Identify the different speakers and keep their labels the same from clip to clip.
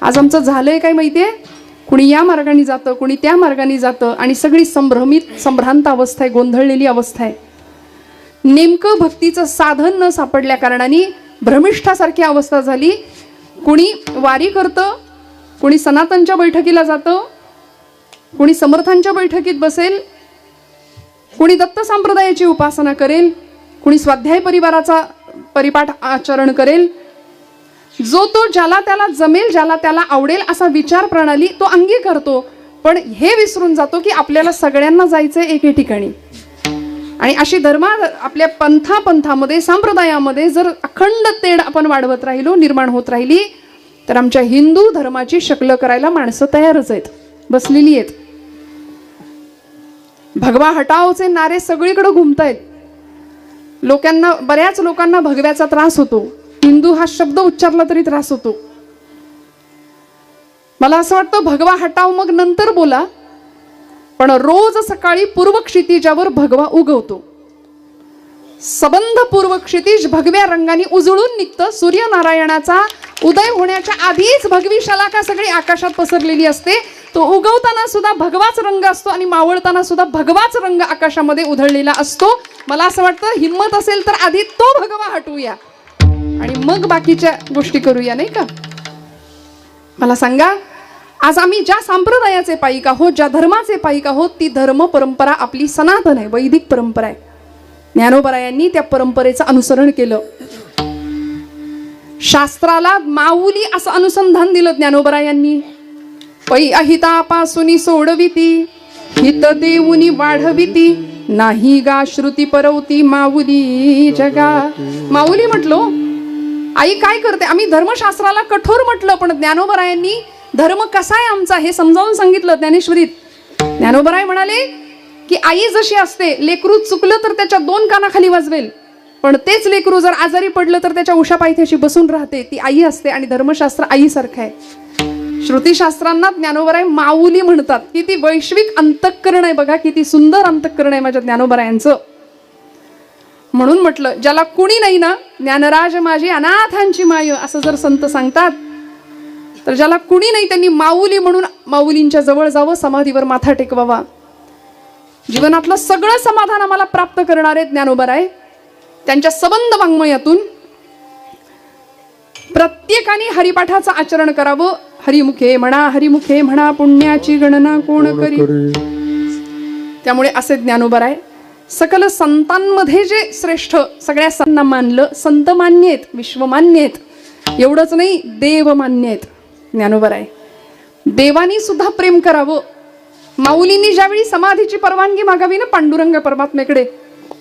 Speaker 1: आज आमचं झालंय काय माहितीये, कुणी या मार्गाने जातं, कुणी त्या मार्गाने जातं आणि सगळी संभ्रांत अवस्था आहे, गोंधळलेली अवस्था आहे. नेमकं भक्तीचं साधन न सापडल्या कारणाने भ्रमिष्ठासारखी अवस्था झाली. कुणी वारी करतं, कुणी सनातनच्या बैठकीला जातं, कुणी समर्थांच्या बैठकीत बसेल, कुणी दत्त संप्रदायाची उपासना करेल, कुणी स्वाध्याय परिवाराचा परिपाठ आचरण करेल. जो तो ज्याला त्याला जमेल, ज्याला त्याला आवडेल असा विचार प्रणाली तो अंगीकारतो. पण हे विसरून जातो की आपल्याला सगळ्यांना जायचंय एके ठिकाणी. आणि अशी आपल्या पंथामध्ये संप्रदायामध्ये जर अखंड तेढ आपण वाढवत राहिलो, निर्माण होत राहिली, तर आमच्या हिंदू धर्माची शक्ल करायला माणसं तयारच आहेत, बसलेली आहेत. भगवा हटावचे नारे सगळीकडे घुमतायत. बऱ्याच लोकांना भगव्याचा त्रास होतो. हिंदू हा शब्द उच्चारला तरी त्रास होतो. मला असं वाटतं भगवा हटाव मग नंतर बोला, पण रोज सकाळी पूर्व क्षितिजावर भगवा उगवतो. सबंध पूर्व क्षितिज भगव्या रंगाने उजळून निघतं. सूर्यनारायणाचा उदय होण्याच्या आधीच भगवी शलाका सगळी आकाशात पसरलेली असते. तो उगवताना सुद्धा भगवाच रंग असतो आणि मावळताना सुद्धा भगवाच रंग आकाशामध्ये उधळलेला असतो. मला असं वाटतं हिम्मत असेल तर आधी तो भगवा हटवूया आणि मग बाकीच्या गोष्टी करूया, नाही का? मला सांगा, आज आम्ही ज्या संप्रदायाचे पाईक आहोत, ज्या धर्माचे पाईक आहोत, ती धर्म परंपरा आपली सनातन आहे, वैदिक परंपरा आहे. ज्ञानोबरायांनी त्या परंपरेचं अनुसरण केलं. शास्त्राला माऊली असं अनुसंधान दिलं ज्ञानोबरायांनी. पै अहितापासून सोडविती, हित देऊनी वाढविती, नाही गा श्रुती परवती माऊली जगा. माऊली म्हटलो, आई काय करते? आम्ही धर्मशास्त्राला कठोर म्हटलं, पण ज्ञानोबरायांनी धर्म कसा आहे आमचा हे समजावून सांगितलं ज्ञानेश्वरीत. ज्ञानोबराय म्हणाले की आई जशी असते, लेकरू चुकलं तर त्याच्या 2 कानाखाली वाजवेल, पण तेच लेकरू जर आजारी पडलं तर त्याच्या उशापायथ्याशी बसून राहते. ती आई असते आणि धर्मशास्त्र आईसारखं आहे. श्रुतीशास्त्रांना ज्ञानोबराय माऊली म्हणतात. किती वैश्विक अंतःकरण आहे बघा, किती सुंदर अंतःकरण आहे माझ्या ज्ञानोबरायांचं. म्हणून म्हटलं, ज्याला कुणी नाही ना, ज्ञानराज माझी अनाथांची माय असं जर संत सांगतात, तर ज्याला कुणी नाही त्यांनी माऊली म्हणून माऊलींच्या जवळ जावं, समाधीवर माथा टेकवावा. जीवनातलं सगळं समाधान आम्हाला प्राप्त करणारे ज्ञानोबराय. त्यांच्या सबंध वाङ्मयातून प्रत्येकाने हरिपाठाचं आचरण करावं. हरिमुखे म्हणा पुण्याची गणना कोण करी. त्यामुळे असे ज्ञानोबराय सकल संतांमध्ये जे श्रेष्ठ, सगळ्या संतांना मानलं. संत मान्य आहेत, विश्वमान्य आहेत, एवढंच नाही देव मान्य आहेत ज्ञानोबराय. देवानी सुद्धा प्रेम करावं. माऊलींनी ज्यावेळी समाधीची परवानगी मागावी ना पांडुरंग परमात्म्याकडे,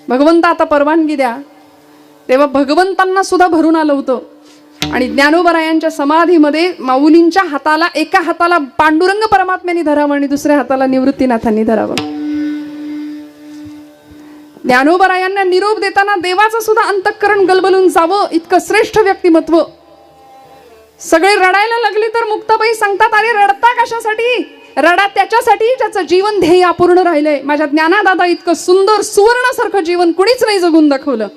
Speaker 1: भगवंत आता परवानगी द्या, तेव्हा भगवंतांना सुद्धा भरून आलं होतं. आणि ज्ञानोबरायांच्या समाधीमध्ये माऊलींच्या हाताला, एका हाताला पांडुरंग परमात्म्याने धरावं आणि दुसऱ्या हाताला निवृत्तीनाथांनी धरावं. ज्ञानोबरायांना निरोप देताना देवाचं सुद्धा अंतःकरण गलबलून जावं, इतकं श्रेष्ठ व्यक्तिमत्व. सगळे रडायला लागले तर मुक्ताबाई सांगतात, अरे रडता कशासाठी? रडा त्याच्यासाठी ज्याचं जीवन ध्येय अपूर्ण राहिलंय. माझ्या ज्ञानादादा इतकं सुंदर सुवर्णासारखं जीवन कुणीच नाही जगून दाखवलं.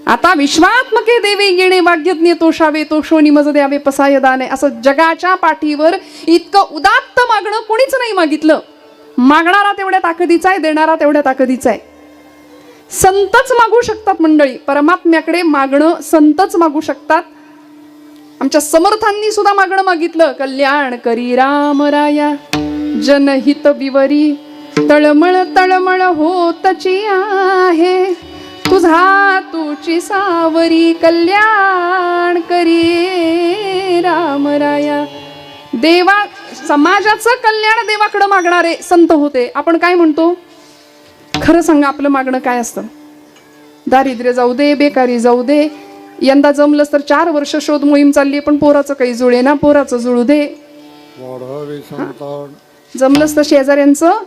Speaker 1: आता विश्वात्मके देवे येणे वाग्यज्ञ तोषावे, तोषोनी मज द्यावे पसाय दाने. असं जगाच्या पाठीवर इतकं उदात्त मागणं कुणीच नाही मागितलं. मागणारा तेवढ्या ताकदीचा आहे, देणारा तेवढ्या ताकदीचा आहे. संतच मागू शकतात मंडळी, परमात्म्याकडे मागणं संतच मागू शकतात. आमच्या समर्थांनी सुद्धा मागणं मागितलं. कल्याण करी रामराया, जनहित विवरी, तळमळ तळमळ होतची आहे, तुझा तुची सावरी, कल्याण करी रामराया. देवा समाजाचं कल्याण देवाकडे मागणारे संत होते. आपण काय म्हणतो? खरं सांगा, आपलं मागणं काय असतं? दारिद्र्य जाऊ दे, बेकारी जाऊ दे, यंदा जमलंच तर 4 वर्ष शोध मोहीम चालली, पण पोराचं काही जुळे ना, पोराचं जुळू दे. जमलंच तर शेजाऱ्यांचं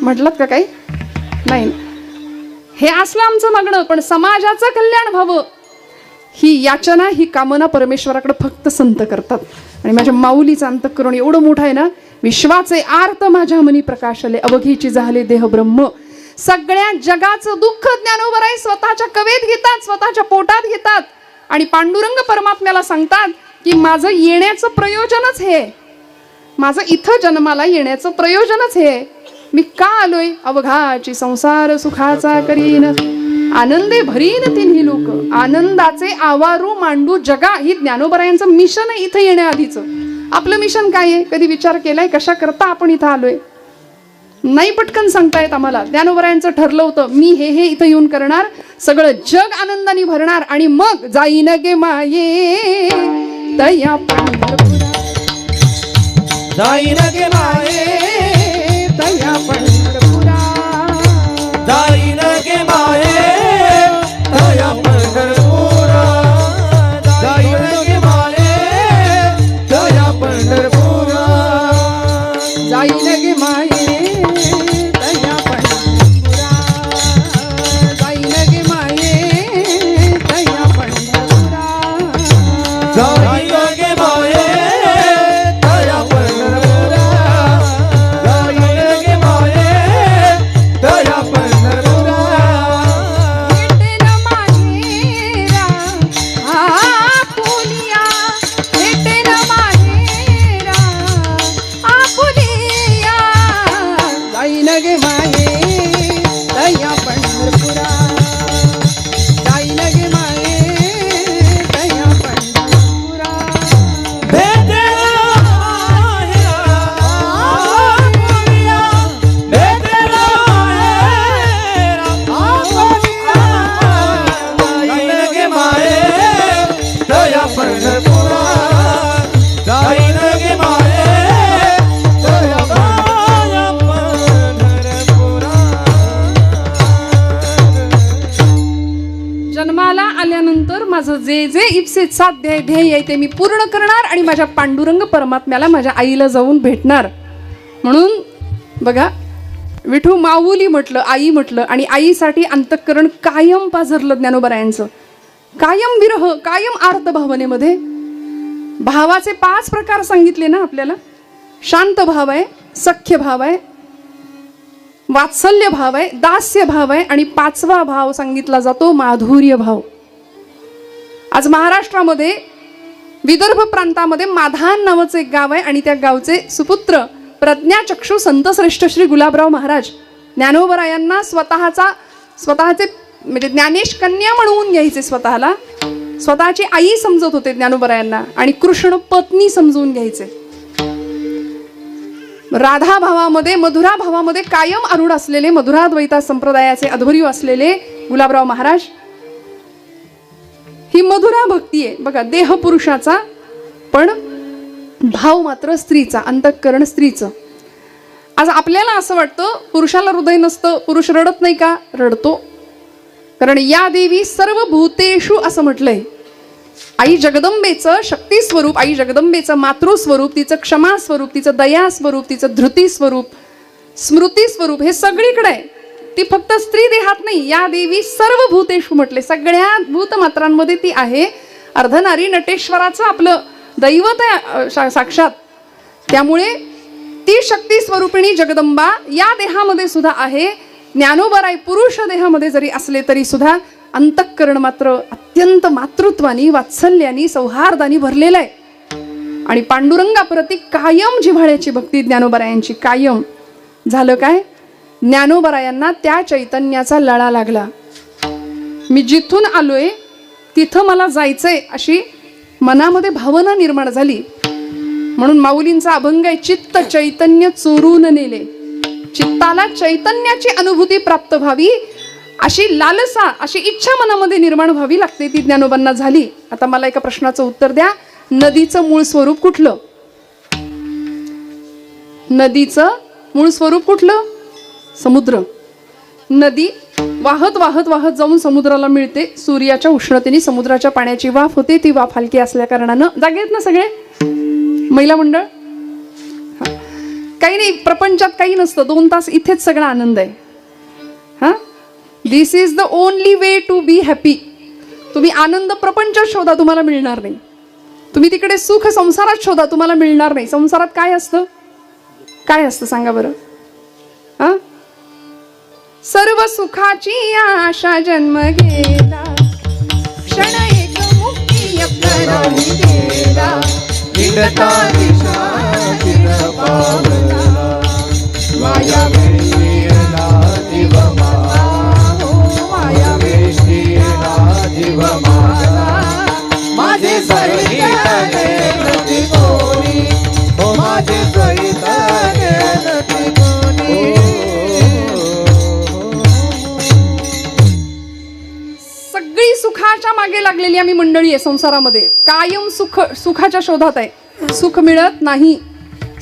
Speaker 1: म्हटलं का काही नाही. हे असलं आमचं मागणं. पण समाजाचं कल्याण व्हावं ही याचना, ही कामना परमेश्वराकडे फक्त संत करतात. आणि माझ्या माऊलीचं अंतःकरण एवढं मोठं आहे ना, विश्वाचे आर्त माझ्या मनी प्रकाशले, अवघीची झाले देह ब्रह्म. सगळ्या जगाचं दुःख ज्ञानोबराय स्वतःच्या कवेत घेतात, स्वतःच्या पोटात घेतात आणि पांडुरंग परमात्म्याला सांगतात की माझं येण्याचं प्रयोजनच हे, माझं इथं जन्माला येण्याचं प्रयोजनच हे, मी का आलोय? अवघाची संसार सुखाचा करीन, आनंदे भरीन तिन्ही लोक, आनंदाचे आवारू मांडू जगा. ही ज्ञानोबरायांचं मिशन आहे इथं येण्याआधीचं. आपलं मिशन काय आहे? कधी विचार केलाय कशा करता आपण इथं आलोय? नाही पटकन सांगतायत आम्हाला. ज्ञानोबरायांचं ठरलं होतं, मी हे इथं येऊन करणार, सगळं जग आनंदाने भरणार आणि मग जाईन गे माये तया पंढरपुरा,
Speaker 2: जाईन गे माये
Speaker 1: तया पंढरपुरा,
Speaker 2: जाईन गे माये तया पंढरपुरा, जाईन गे माये तया पंढरपुरा,
Speaker 1: जाईन गे माये तया पंढरपुरा, जाईन गे माये तया पंढरपुरा,
Speaker 2: जाईन गे माये तया पंढरपुरा, जाईन गे माये तया पंढरपुरा.
Speaker 1: भेटेन माहेरा आपुलिया, भेटेन माहेरा आपुलिया, जाईन गे माये तया पंढरपुरा, जाईन गे माये तया पंढरपुरा.
Speaker 2: भेटेन माहेरा आपुलिया, भेटेन माहेरा आपुलिया, जाईन गे माये तया पंढरपुरा, जाईन गे माये तया पंढरपुरा.
Speaker 1: जन्माला आल्यानंतर माझं जे जे इप्सित साध्य ध्येय आहे ते मी पूर्ण करणार आणि माझ्या पांडुरंग परमात्म्याला, माझ्या आईला जाऊन भेटणार. म्हणून बघा, विठू माऊली म्हटलं, आई म्हटलं, आणि आईसाठी अंतःकरण कायम पाझरलं ज्ञानोबरायांचं. कायम विरह, कायम आर्त भावनेमध्ये. भावाचे 5 प्रकार सांगितले ना आपल्याला. शांत भाव आहे, सख्य भाव आहे, वात्सल्य भाव आहे, दास्य भाव आहे, आणि 5वा भाव सांगितला जातो माधुर्य भाव. आज महाराष्ट्रामध्ये विदर्भ प्रांतामध्ये माधान नावाचं एक गाव आहे आणि त्या गावचे सुपुत्र प्रज्ञाचक्षु संतश्रेष्ठ श्री गुलाबराव महाराज ज्ञानोबरायांना स्वतःचे म्हणजे ज्ञानेश कन्या म्हणून घ्यायचे, स्वतःची आई समजत होते ज्ञानोबरायांना, आणि कृष्ण पत्नी समजून घ्यायचे. राधा भावामध्ये, मधुरा भावामध्ये कायम आरूढ असलेले, मधुराद्वैता संप्रदायाचे अध्वर्यू असलेले गुलाबराव महाराज. ही मधुरा भक्ती आहे बघा, देह पुरुषाचा पण भाव मात्र स्त्रीचा, अंतःकरण स्त्रीचं. आज आपल्याला असं वाटतं पुरुषाला हृदय नसतं, पुरुष रडत नाही का? रडतो. कारण या देवी सर्व भूतेषु असं म्हटलंय. आई जगदंबेचं शक्ती स्वरूप, आई जगदंबेचं मातृस्वरूप, तिचं क्षमा स्वरूप, तिचं दया स्वरूप, तिचं धृती स्वरूप, स्मृती स्वरूप हे सगळीकडे आहे. ती फक्त स्त्री देहात नाही, या देवी सर्व भूतेषु म्हटले, सगळ्या भूतमात्रांमध्ये ती आहे. अर्धनारी नटेश्वराचं आपलं दैवत आहे साक्षात. त्यामुळे ती शक्ती स्वरूपिणी जगदंबा या देहामध्ये सुद्धा आहे. ज्ञानोबराय पुरुष देहामध्ये जरी असले तरी सुद्धा अंतःकरण मात्र अत्यंत मातृत्वानी, वात्सल्यानी, सौहार्दानी भरलेलं आहे. आणि पांडुरंगाप्रती कायम जिव्हाळ्याची भक्ती ज्ञानोबरायांची कायम. झालं काय? ज्ञानोबरायांना त्या चैतन्याचा लळा लागला. मी जिथून आलोय तिथं मला जायचंय अशी मनामध्ये भावना निर्माण झाली. म्हणून माऊलींचा अभंग आहे, चित्त चैतन्य चोरून नेले. चित्ताला चैतन्याची अनुभूती प्राप्त व्हावी अशी लालसा, अशी इच्छा मनामध्ये निर्माण व्हावी लागते. ती ज्ञानोबांना झाली. आता मला एका प्रश्नाचं उत्तर द्या. नदीचं मूळ स्वरूप कुठलं? नदीचं मूळ स्वरूप कुठलं? समुद्र. नदी वाहत वाहत वाहत जाऊन समुद्राला मिळते. सूर्याच्या उष्णतेने समुद्राच्या पाण्याची वाफ होते. ती वाफ हलकी असल्या कारणानं, जागे आहेत ना सगळे महिला मंडळ? काही नाही, प्रपंचात काही नसतं. 2 तास इथेच सगळा आनंद आहे. हा, this is the only way to be happy. तुम्ही आनंद प्रपंचात शोधा, तुम्हाला मिळणार नाही. तुम्ही तिकडे सुख संसारात शोधा, तुम्हाला मिळणार नाही. संसारात काय असतं? काय असतं सांगा बरं? हा, सर्व सुखाची आशा जन्म गेला, क्षण एक मुक्ती
Speaker 2: नाही गेला हिंडता दिशा चिर पावला माया वेशीला जीव माझा माया वेशीला जीव माझा माझे सहित गेलती कोणी हो माझे सहित गेलती कोणी
Speaker 1: सगळी सुखाच्या मागे लागलेली आम्ही मंडळी आहे संसारामध्ये. कायम सुखाच्या शोधात आहे. सुख मिळत नाही.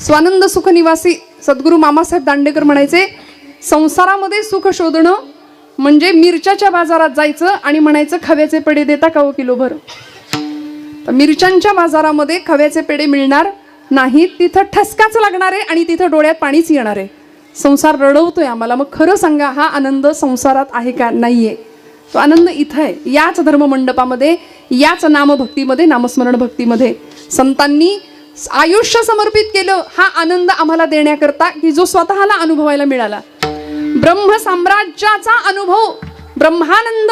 Speaker 1: स्वानंद सुख निवासी सद्गुरू मामासाहेब दांडेकर म्हणायचे, संसारामध्ये सुख शोधणं म्हणजे मिरच्याच्या बाजारात जायचं आणि म्हणायचं खव्याचे पेढे देता का हो किलोभर. तर मिरच्यांच्या बाजारामध्ये खव्याचे पेढे मिळणार नाहीत. तिथं ठसकाच लागणार आहे आणि तिथं डोळ्यात पाणीच येणार आहे. संसार रडवतोय आम्हाला. मग खरं सांगा, हा आनंद संसारात आहे का? नाहीये. तो आनंद इथं आहे, याच धर्ममंडपामध्ये, याच नामभक्तीमध्ये, नामस्मरण भक्तीमध्ये. संतांनी आयुष्य समर्पित केलं हा आनंद आम्हाला देण्याकरता, की जो स्वतःला अनुभवायला मिळाला. ब्रह्म साम्राज्याचा अनुभव, ब्रह्मानंद,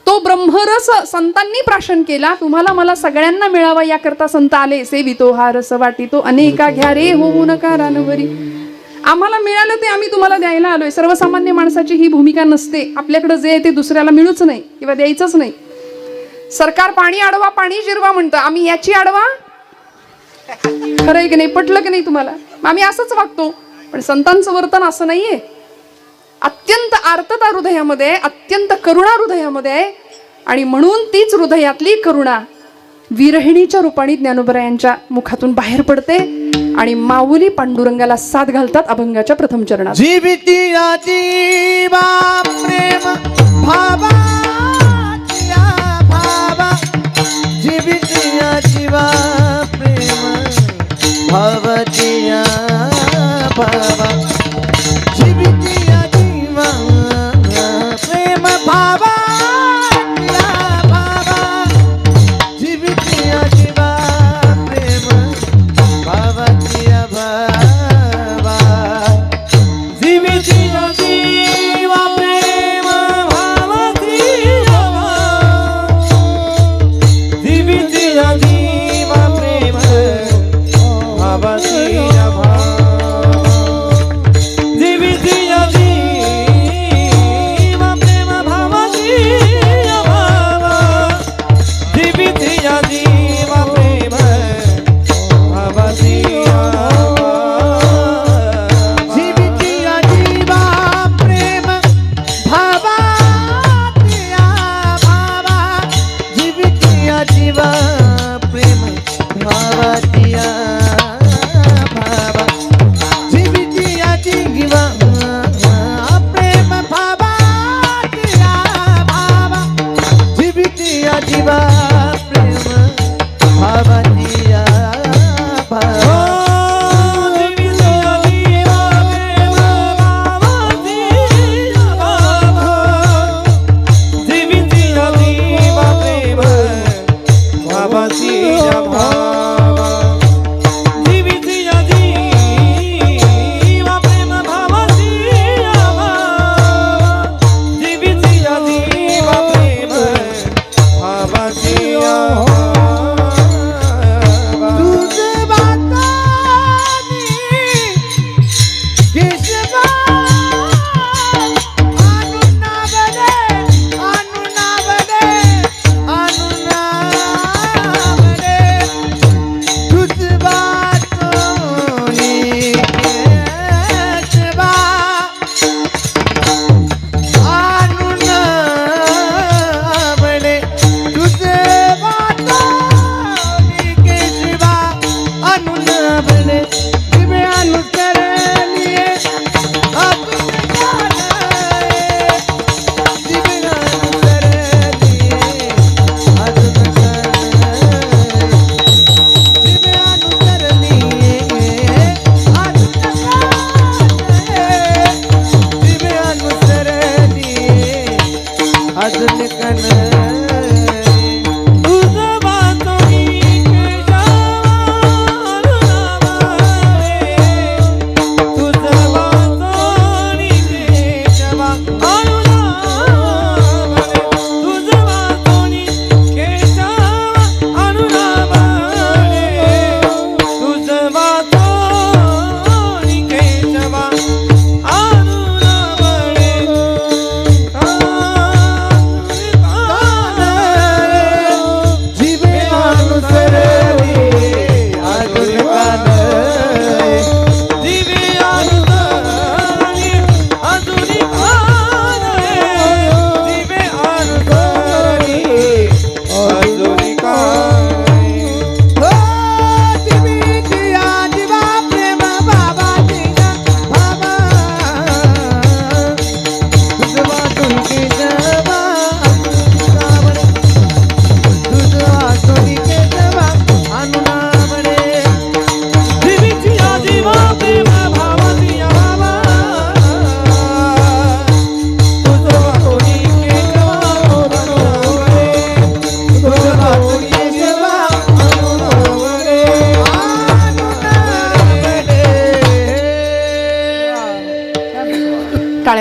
Speaker 1: तो ब्रह्मरस संतांनी प्राशन केला. तुम्हाला मला सगळ्यांना मिळावा याकरता संत आले. सेवितो हा रस वाटितो अनेका घ्या रे होऊ नका रानवरी. आम्हाला मिळालं ते आम्ही तुम्हाला द्यायला आलोय. सर्वसामान्य माणसाची ही भूमिका नसते. आपल्याकडे जे आहे ते दुसऱ्याला मिळूच नाही किंवा द्यायचंच नाही. सरकार पाणी अडवा पाणी जिरवा म्हणतं, आम्ही याची अडवा. खरं आहे की नाही? पटलं की नाही तुम्हाला? आम्ही असंच वागतो. पण संतांचं वर्तन असं नाहीये. अत्यंत आर्तता हृदयामध्ये, अत्यंत करुणा हृदयामध्ये आहे. आणि म्हणून तीच हृदयातली करुणा विरहिणीच्या रूपाने ज्ञानोबरायांच्या मुखातून बाहेर पडते आणि माऊली पांडुरंगाला साथ घालतात अभंगाच्या प्रथम चरणात.
Speaker 2: जीवितीयाची प्रेम भावा भावा जीवितीयाची प्रेम भावतिया भावा जीवितीयाची प्रेम भावा भावा जीवितीयाची प्रेम भावतिया भावा जीवितीयाची प्रेम भावतिया जीवितीयाची प्रेम भावतिया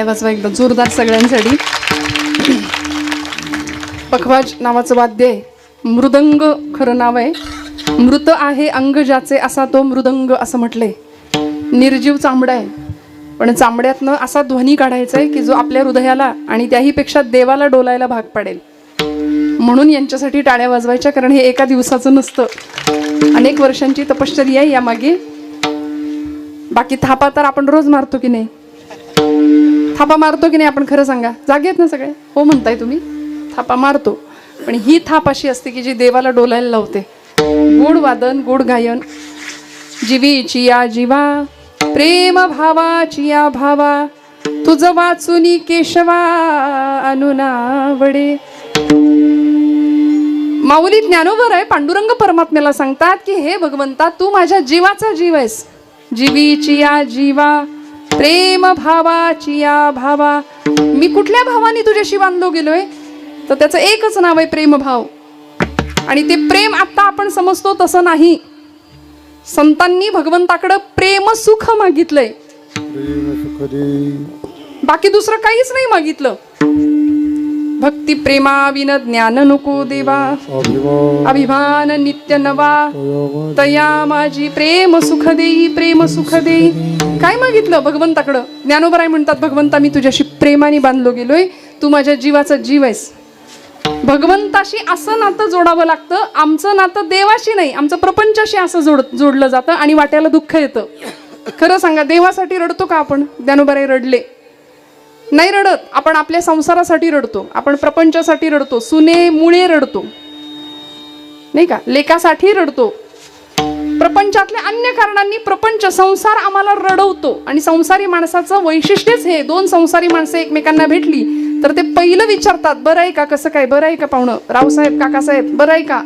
Speaker 1: टाळ्या वाजवा एकदा जोरदार सगळ्यांसाठी. पखवाज नावाचं वाद्य आहे. मृदंग खरं नाव आहे. मृत आहे अंग ज्याचे असा तो मृदंग असं म्हटलंय. निर्जीव चांबडा आहे, पण चांबड्यातनं असा ध्वनी काढायचा आहे की जो आपल्या हृदयाला आणि त्याहीपेक्षा देवाला डोलायला भाग पाडेल. म्हणून यांच्यासाठी टाळ्या वाजवायच्या, कारण हे एका दिवसाचं नसतं, अनेक वर्षांची तपश्चर्या आहे यामागे. बाकी थापा तर आपण रोज मारतो की नाही? थापा मारतो की नाही आपण? खरं सांगा. जागे आहेत ना सगळे? हो म्हणताय तुम्ही. थापा मारतो, पण ही थाप अशी असते की जी देवाला डोलायला लावते. गोड वादन, गोड गायन. जीवीची या जीवा, प्रेम भावाची या भावा, तुझ वाचुनी केशवा अनुनावडे. माऊली ज्ञानोबर आहे, पांडुरंग परमात्म्याला सांगतात की हे भगवंता, तू माझ्या जीवाचा जीव आहेस. जीवीची या जीवा, प्रेम भावाची या भावा. मी कुठल्या भावाने तुझ्याशी बांधलो गेलोय? तर त्याचं एकच नाव आहे प्रेमभाव. आणि ते प्रेम आता आपण समजतो तसं नाही. संतांनी भगवंताकडं प्रेम सुख मागितलंय, बाकी दुसरं काहीच नाही मागितलं. भक्ती प्रेमाविन ज्ञान नको देवा, अभिमान नित्य नवा, तया माझी प्रेम सुख देई, प्रेम सुख देई. काय मागितलं भगवंताकडं? ज्ञानोबराय म्हणतात, भगवंता मी तुझ्याशी प्रेमाने बांधलो गेलोय, तू माझ्या जीवाचा जीव आहेस. भगवंताशी असं नातं जोडावं लागतं. आमचं नातं देवाशी नाही, आमचं प्रपंचाशी असं जोडलं जातं आणि वाट्याला दुःख येतं. खरं सांगा, देवासाठी रडतो का आपण? ज्ञानोबराय रडले नाही रडत. आपण आपल्या संसारासाठी रडतो, आपण प्रपंचासाठी रडतो, सुने मुळे रडतो नाही का, लेकासाठी रडतो, प्रपंचातल्या अन्य कारणांनी प्रपंच संसार आम्हाला रडवतो. आणि संसारी माणसाचं वैशिष्ट्यच हे, दोन संसारी माणसं एकमेकांना भेटली तर ते पहिलं विचारतात, बरं आहे का, कसं काय, बरं आहे का पाहुणं, रावसाहेब काकासाहेब बरं आहे का.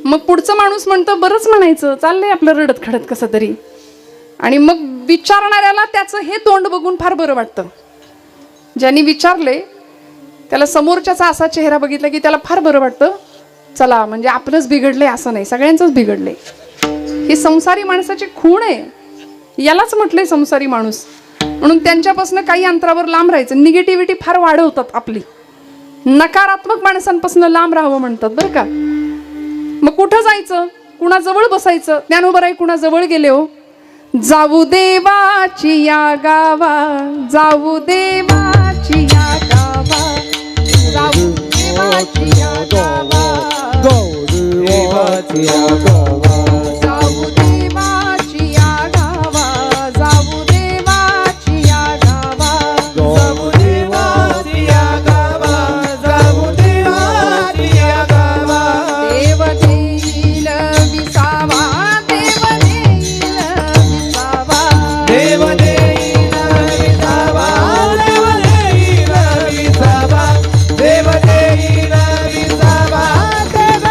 Speaker 1: मग पुढचं माणूस म्हणतं बरंच म्हणायचं, चाललंय आपलं रडत खडत कसं तरी. आणि मग विचारणाऱ्याला त्याचं हे तोंड बघून फार बरं वाटतं. ज्यांनी विचारले त्याला समोरच्याचा असा चेहरा बघितला की त्याला फार बरं वाटतं. चला म्हणजे आपलंच बिघडलंय असं नाही, सगळ्यांचंच बिघडलंय. ही संसारी माणसाची खूण आहे, यालाच म्हटलंय संसारी माणूस. म्हणून त्यांच्यापासून काही अंतरावर लांब राहायचं. निगेटिव्हिटी फार वाढवतात आपली, नकारात्मक माणसांपासून लांब राहावं म्हणतात बरं का. मग कुठं जायचं, कुणाजवळ बसायचं? ज्ञानोबराय कुणाजवळ गेले हो? जाऊ देवाची या गावा, जाऊ देवाची या गावा, जाऊ देवाची या गावा, जाऊ देवाची या गावा, जाऊ देवाची या गावा, जाऊ देवाची या गावा, जाऊ देवाची या गावा, जाऊ देवाची या गावा. देव देईल विसावा, देव देईल विसावा, देव देईल विसावा, देव देईल विसावा, देव देईल विसावा, देव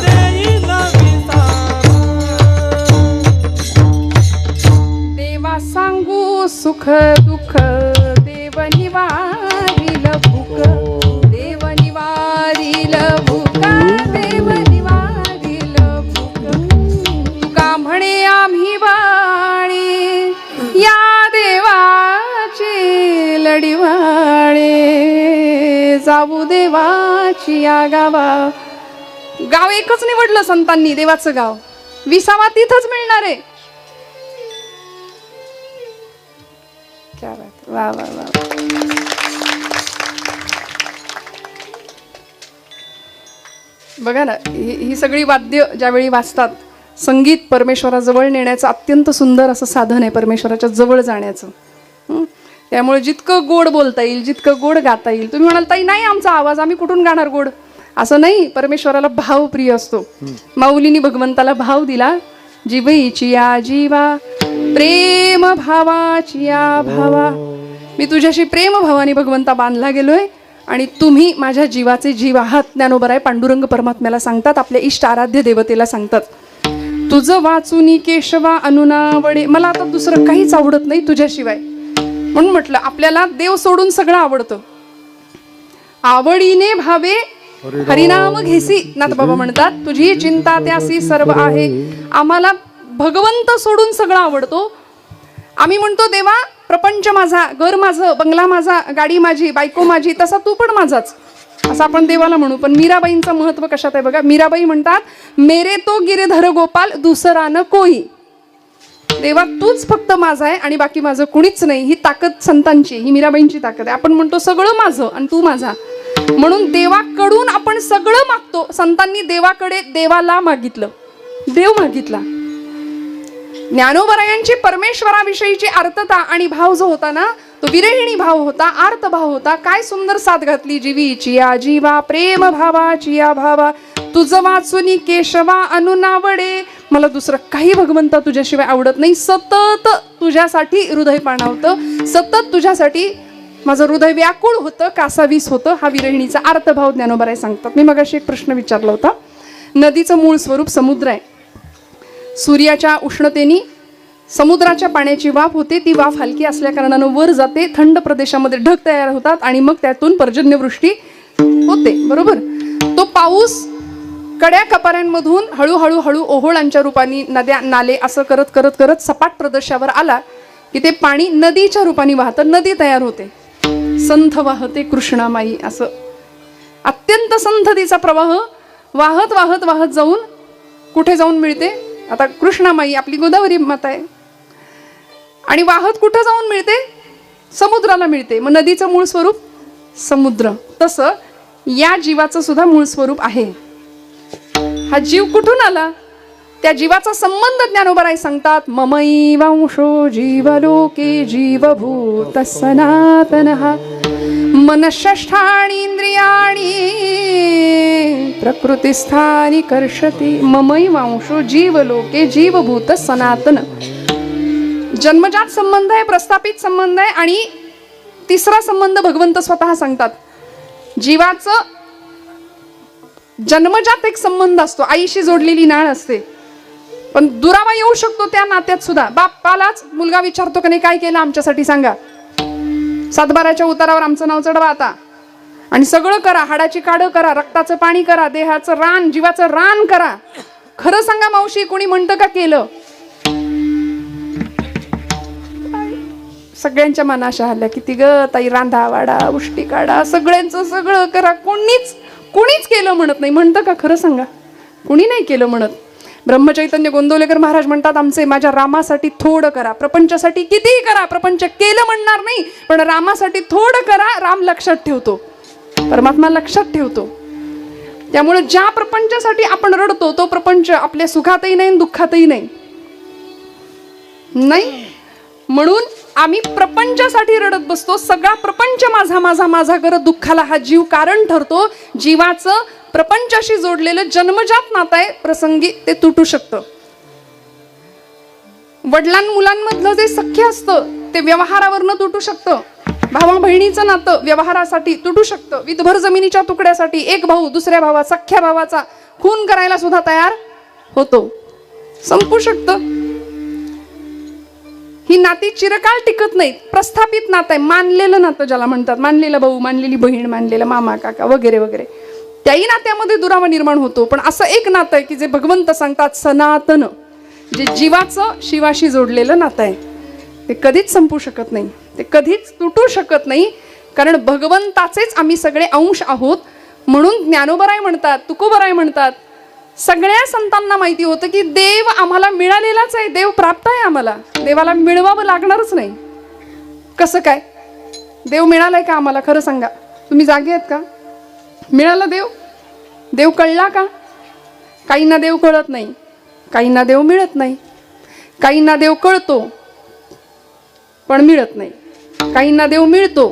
Speaker 1: देईल विसावा. देवा सांगू सुख दुःख, देव निवारील भूक, देव निवारील भूक, देव निवारील भूक. तुका म्हणे आम्ही वाणी, या देवाची लढीवाणी, जाऊ देवाची या गावा. गाव एकच निवडलं संतांनी, देवाचं गाव. विसावा तिथंच मिळणार आहे. क्या बात, वा वा वा. बघा ना, ही सगळी वाद्य ज्यावेळी वाजतात, संगीत परमेश्वराजवळ नेण्याचं अत्यंत सुंदर असं साधन आहे, परमेश्वराच्या जवळ जाण्याचं. त्यामुळे जितकं गोड बोलता येईल, जितकं गोड गाता येईल. तुम्ही म्हणाल ताई नाही आमचा आवाज, आम्ही कुठून गाणार गोड? असं नाही, परमेश्वराला भाव प्रिय असतो. माऊलीनी भगवंताला भाव दिला. जीवईची या जीवा, प्रेम भावाची या भावा. मी तुझ्याशी प्रेम भावाने भगवंता बांधला गेलोय आणि तुम्ही माझ्या जीवाचे जीव आहात. ज्ञानोबराय पांडुरंग परमात्म्याला सांगतात, आपल्या इष्ट आराध्य देवतेला सांगतात, तुझं वाचुनी केशवा अनुनावडे. मला आता दुसरं काहीच आवडत नाही तुझ्याशिवाय. म्हणून म्हटलं आपल्याला देव सोडून सगळं आवडतं. आवडीने भावे हरिनाम घेसी, नाथबाबा म्हणतात, तुझी चिंता त्यासी सर्व आहे. आम्हाला भगवंत सोडून सगळं आवडतो. आम्ही म्हणतो देवा प्रपंच माझा, घर माझं, बंगला माझा, गाडी माझी, बायको माझी, तसा तू पण माझाच असं आपण देवाला म्हणू. पण मीराबाईंचं महत्व कशात आहे बघा. मीराबाई म्हणतात, मेरे तो गिरधर गोपाल दुसरा न कोई. देवा तूच फक्त माझा आहे आणि बाकी माझं कुणीच नाही. ही ताकद संतांची, ही मीराबाईंची ताकद आहे. आपण म्हणतो सगळं माझं आणि तू माझा, म्हणून देवाकडून आपण सगळं मागतो. संतांनी देवाकडे देवाला मागितलं, देव मागितला. ज्ञानोबरायांची परमेश्वराविषयीची आर्तता आणि भाव जो होता ना, तो विरहिणी भाव होता, आर्त भाव होता. काय सुंदर साथ घातली जीवीची या जीवा, प्रेम भावाची या भावा, तुझ वाचुनी केशवा अनुनावडे. मला दुसरं काही भगवंता तुझ्याशिवाय आवडत नाही. सतत तुझ्यासाठी हृदय पाणावतं, सतत तुझ्यासाठी माझं हृदय व्याकुळ होतं, कासावीस होतं. हा विरहिणीचा आर्तभाव ज्ञानोबराय सांगतात. मी मगाशी एक प्रश्न विचारला होता. नदीचं मूळ स्वरूप समुद्र आहे. सूर्याच्या उष्णतेने समुद्राच्या पाण्याची वाफ होते. ती वाफ हलकी असल्या कारणानं वर जाते, थंड प्रदेशामध्ये ढग तयार होतात आणि मग त्यातून पर्जन्यवृष्टी होते. बरोबर. तो पाऊस कड्या कपाऱ्यांमधून हळूहळू हळू ओहोळांच्या रूपाने, नद्या नाले असं करत करत करत सपाट प्रदेशावर आला की ते पाणी नदीच्या रूपाने वाहतं, नदी तयार होते. संथ वाहते कृष्णामाई, असं अत्यंत संथ तिचा प्रवाह वाहत वाहत वाहत जाऊन कुठे जाऊन मिळते. आता कृष्णामाई आपली गोदावरी माता आहे आणि वाहत कुठं जाऊन मिळते, समुद्राला मिळते. मग नदीचं मूळ स्वरूप समुद्र. तसं या जीवाचं सुद्धा मूळ स्वरूप आहे. हा जीव कुठून आला, त्या जीवाचा संबंध ज्ञानोबराय सांगतात. ममई वंशो जीवलोके जीवभूत सनातनः मनःषष्ठाणि इंद्रियाणि प्रकृतिस्थानि कर्षति. ममई वंशो जीवलोके जीवभूत सनातन. जन्मजात संबंध आहे, प्रस्थापित संबंध आहे आणि तिसरा संबंध भगवंत स्वतः सांगतात. जीवाचं जन्मजात एक संबंध असतो, आईशी जोडलेली नाळ असते, पण दुरावा येऊ शकतो त्या नात्यात सुद्धा. बापालाच मुलगा विचारतो का नाही, काय केलं आमच्यासाठी सांगा, सातबाराच्या उतारावर आमचं नाव चढवा आता आणि सगळं करा, हाडाची काढं करा, रक्ताचं पाणी करा, देहाचं रान, जीवाचं रान करा. खरं सांगा मावशी, कोणी म्हणतं का केलं? सगळ्यांच्या मनाशा आल्या, किती ग ताई, रांधा वाडा, उष्टी काढा, सगळ्यांचं सगळं करा. कोणीच केलं म्हणत नाही. म्हणतं का? खरं सांगा, कुणी नाही केलं म्हणत. ब्रह्मचैतन्य गोंदवलेकर महाराज म्हणतात, आमचे माझ्या रामासाठी थोडं करा, प्रपंचासाठी कितीही करा. प्रपंच केलं म्हणणार नाही, पण रामासाठी थोडं करा. राम लक्षात ठेवतो, परमात्मा लक्षात ठेवतो. त्यामुळे ज्या प्रपंचासाठी आपण रडतो तो प्रपंच आपल्या सुखातही नाही, दुःखातही नाही. म्हणून आम्ही प्रपंचासाठी रडत बसतो. सगळा प्रपंच माझा माझा माझा करत दुःखाला हा जीव कारण ठरतो. जीवाचं प्रपंचाशी जोडलेलं जन्मजात नातं आहे, प्रसंगी ते तुटू शकतं. वडिलां मुलांमधलं जे सख्य असतं ते व्यवहारावरनं तुटू शकतं. भावा बहिणीचं नातं व्यवहारासाठी तुटू शकतं. विधभर जमिनीच्या तुकड्यासाठी एक भाऊ दुसऱ्या सख्या भावाचा खून करायला सुद्धा तयार होतो, संपू शकतं. ही नाती चिरकाळ टिकत नाहीत. प्रस्थापित नातं आहे, मानलेलं नातं ज्याला म्हणतात, मानलेला भाऊ, मानलेली बहीण, मानलेला मामा काका वगैरे वगैरे, त्याही नात्यामध्ये दुरावा निर्माण होतो. पण असं एक नातं आहे की जे भगवंत सांगतात सनातन, जे जीवाचं शिवाशी जोडलेलं नातं आहे, ते कधीच संपू शकत नाही, ते कधीच तुटू शकत नाही. कारण भगवंताचेच आम्ही सगळे अंश आहोत. म्हणून ज्ञानोबराय म्हणतात, तुकोबराय म्हणतात, सगळ्या संतांना माहिती होतं की देव आम्हाला मिळालेलाच आहे, देव प्राप्त आहे आम्हाला, देवाला मिळवावं लागणारच नाही. कसं काय? देव मिळालाय का आम्हाला? खरं सांगा, तुम्ही जागे आहेत का? मिळाला देव? देव कळला का? काहींना देव कळत नाही, काहींना देव मिळत नाही, काहींना देव कळतो पण मिळत नाही, काहींना देव मिळतो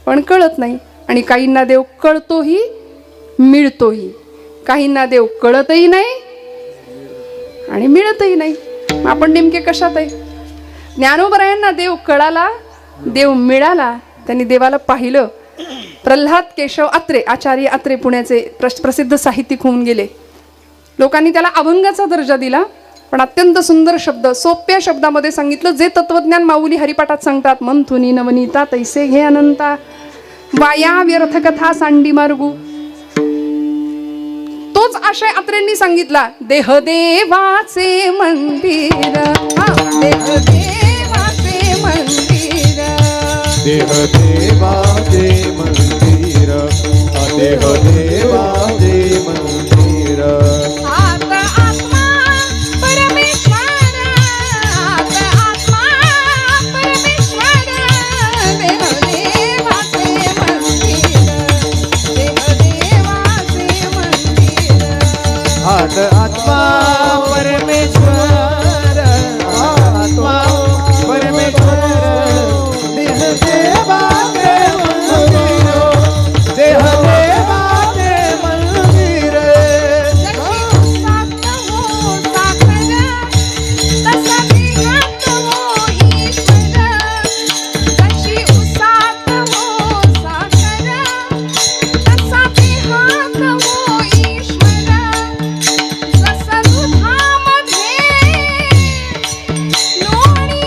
Speaker 1: पण कळत नाही, आणि काहींना देव कळतोही मिळतोही. काहींना देव कळतही नाही आणि मिळतही नाही. आपण नेमके कशात आहे? ज्ञानोबरायांना देव कळाला, देव मिळाला, त्यांनी देवाला पाहिलं. प्रल्हाद केशव अत्रे, आचार्य अत्रे पुण्याचे प्रसिद्ध साहित्यिक होऊन गेले. लोकांनी त्याला अभंगाचा दर्जा दिला, पण अत्यंत सुंदर शब्द, सोप्या शब्दामध्ये सांगितलं, जे तत्वज्ञान माऊली हरिपाठात सांगतात. मंथुनी नवनीता तैसे घे अनंता, वाया व्यर्थ कथा सांडी मार्गू. तोच आशय अत्रेंनी सांगितला. देह देवाचे मंदिर, देह देवाचे मंदिर,
Speaker 2: देह देवाचे मंदिर देह देवाचे मंदिर
Speaker 1: आत आत्मा परमेश्वर आत आत्मा परमेश्वर देह देवाचे मंदिर देह देवाचे मंदिर
Speaker 2: आत आत्मा परमेश्वर आत्मा परमेश्वर देह देवाचे मंदिर देह देवाचे मंदिर
Speaker 1: जशी उसात हो साखर तसा देहात हो ईश्वर जसा दुधामध्ये लोणी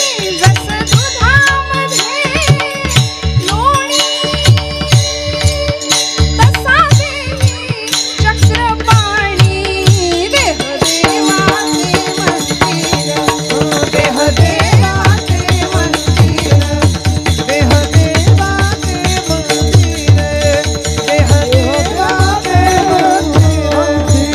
Speaker 1: जसा दुधामध्ये लोणी तसा देवी चक्रपाणी देह देवाचे मंदिर
Speaker 2: देह देवाचे
Speaker 1: मंदिर
Speaker 2: देह देवाचे मंदिर देह देवाचे मंदिर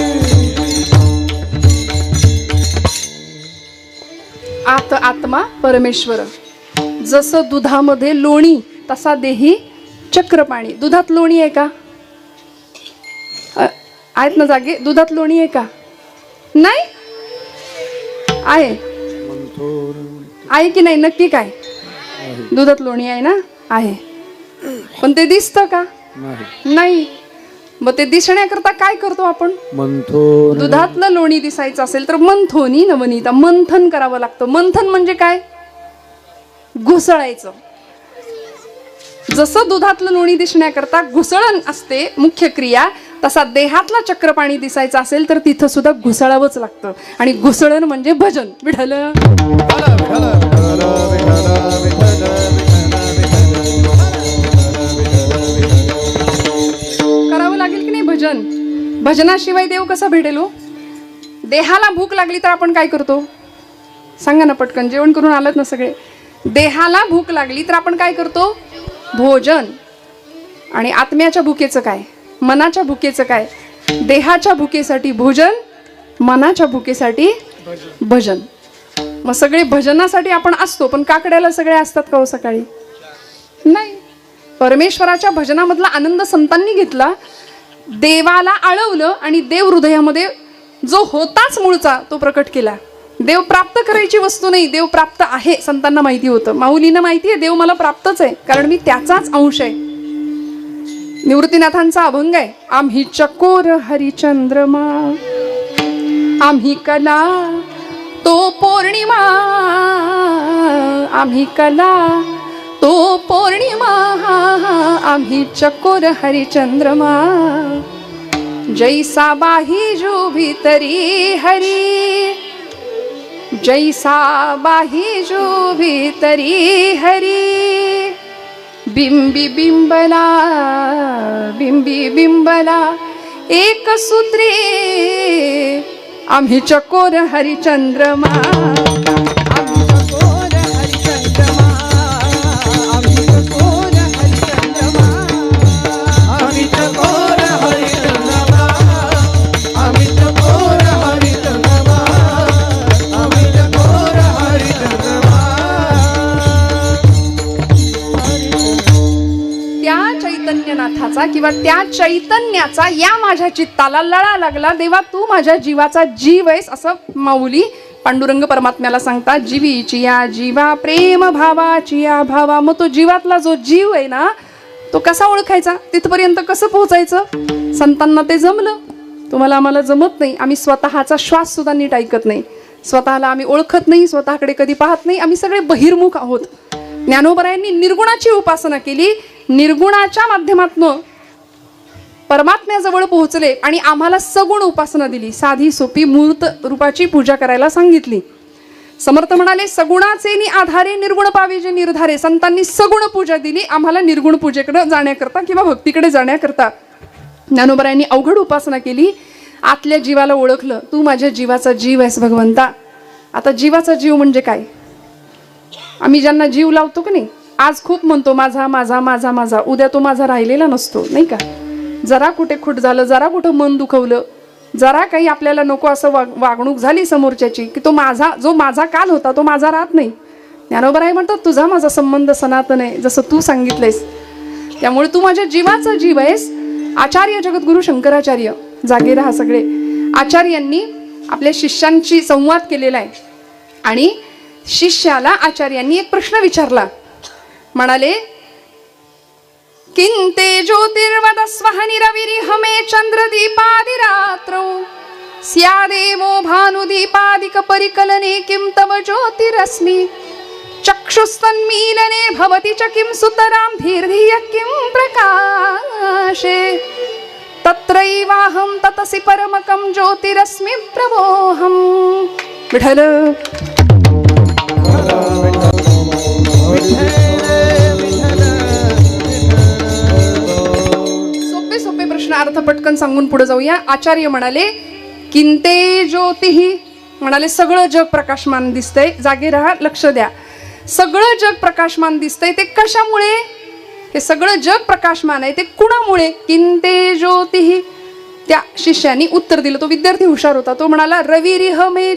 Speaker 1: आत आत्मा परमेश्वर जसं दुधामध्ये लोणी तसा देही चक्रपाणी दुधात लोणी आहे का आहेत ना जागे दुधात लोणी आहे का नाही आहे आहे की नाही नक्की काय दुधात लोणी आहे ना आहे पण ते दिसतं का नाही मग ते दिसण्याकरता काय करतो आपण
Speaker 2: मंथोर
Speaker 1: दुधातलं लोणी दिसायचं असेल तर मंथोनी नवनीता मंथन करावं लागतं मंथन म्हणजे काय घुसळायचं जसं दुधातलं लोणी दिसण्याकरता घुसळण असते मुख्य क्रिया तसा देहातला चक्रपाणी दिसायचं असेल तर तिथं सुद्धा घुसळावंच लागतं आणि घुसळण म्हणजे भजन विठ्ठल करावं लागेल की नाही भजन भजनाशिवाय देव कसा भेटेल हो देहाला भूक लागली तर आपण काय करतो सांगा ना पटकन जेवण करून आलात ना सगळे देहाला भूक लागली तर आपण काय करतो भोजन आणि आत्म्याच्या भुकेचं काय मनाच्या भुकेचं काय देहाच्या भुकेसाठी भोजन मनाच्या भुकेसाठी भजन मग सगळे भजनासाठी आपण असतो पण काकड्याला सगळे असतात का हो सकाळी नाही परमेश्वराच्या भजनामधला आनंद संतांनी घेतला देवाला आळवलं आणि देव हृदयामध्ये जो होताच मूळचा तो प्रकट केला देव प्राप्त करायची वस्तू नाही देव प्राप्त आहे संतांना माहिती होतं माऊलींना माहिती आहे देव मला प्राप्तच आहे कारण मी त्याचाच अंश आहे निवृत्तीनाथांचा अभंग आहे आम्ही चकोर हरिचंद्रमा आम्ही कला तो पौर्णिमा आम्ही कला तो पौर्णिमा आम्ही चकोर हरिचंद्रमा जैसा बाहिजू भीतरी हरी जैसा बाहिजू भीतरी हरी बिंबी बिंबला बिंबी बिंबला एक सूत्री आम्ही चकोर हरिचंद्रमा आम्ही चकोर हरिचंद्रमा आम्ही चकोर हरिचंद्रमा
Speaker 2: आम्ही चकोर हरिचंद्रमा आम्ही चकोर हरिचंद्रमा आम्ही चकोर हरिचंद्रमा
Speaker 1: त्या चैतन्यनाथाचा किंवा त्या चैतन्याचा या माझ्या चित्ताला लळा लागला देवा तू माझ्या जीवाचा जीव आहेस असं माऊली पांडुरंग परमात्म्याला सांगतात जीवीची या जीवा प्रेम भावाची या भावा मग तो जीवातला जो जीव आहे ना तो कसा ओळखायचा तिथपर्यंत कसं पोहोचायचं संतांना ते जमलं तुम्हाला आम्हाला जमत नाही आम्ही स्वतःचा श्वास सुद्धा नीट ऐकत नाही स्वतःला आम्ही ओळखत नाही स्वतःकडे कधी पाहत नाही आम्ही सगळे बहिर्मुख आहोत ज्ञानोबरायांनी निर्गुणाची उपासना केली निर्गुणाच्या माध्यमातून परमात्म्याजवळ पोहोचले आणि आम्हाला सगुण उपासना दिली साधी सोपी मूर्त रूपाची पूजा करायला सांगितली समर्थ म्हणाले सगुणाचे नि आधारे निर्गुण पावे जे निर्धारे संतांनी सगुण पूजा दिली आम्हाला निर्गुण पूजेकडे जाण्याकरता किंवा भक्तीकडे जाण्याकरता ज्ञानोबरायांनी अवघड उपासना केली आतल्या जीवाला ओळखलं तू माझ्या जीवाचा जीव आहेस भगवंता आता जीवाचा जीव म्हणजे काय आम्ही ज्यांना जीव लावतो की नाही, आज खूप म्हणतो माझा माझा माझा माझा, उद्या तो माझा राहिलेला नसतो नाही का. जरा कुठे खुट झालं, जरा कुठं मन दुखवलं, जरा काही आपल्याला नको असं वागणूक झाली समोरच्याची, की तो माझा, जो माझा काल होता तो माझा राहत नाही. ज्ञानोबराय म्हणतात तुझा माझा संबंध सनातन आहे, जसं तू सांगितलंयस. त्यामुळे तू माझ्या जीवाचा जीव आहेस. आचार्य जगद्गुरु शंकराचार्य, जागे राहा सगळे, आचार्यांनी आपल्या शिष्यांशी संवाद केलेला आहे. आणि शिष्याला आचार्यांनी एक प्रश्न विचारला. म्हणाले, किंते ज्योतिर्वदस्वहनि रविरिहमे चंद्रदीपादिरात्रौ स्यादेवो भानुदीपादिक परिकलने किं तव ज्योतिरस्मि चक्षुस्तन्मीलने भवति च किं सुतरां धीर्धिय किं प्रकाशे तत्रैवाहं ततसि परमकं ज्योतिरस्मि प्रभोऽहं. विठ्ठल. सोपे सोपे प्रश्न अर्थ पटकन सांगून पुढे जाऊया. आचार्य म्हणाले, किंते ज्योतिहि, म्हणाले सगळं जग प्रकाशमान दिसतंय. जागे राहा, लक्ष द्या. सगळं जग प्रकाशमान दिसतंय, ते कशामुळे? हे सगळं जग प्रकाशमान आहे ते कुणामुळे? किंते ज्योतिहि. त्या शिष्याने उत्तर दिलं, तो विद्यार्थी हुशार होता. तो म्हणाला, रविरिहमे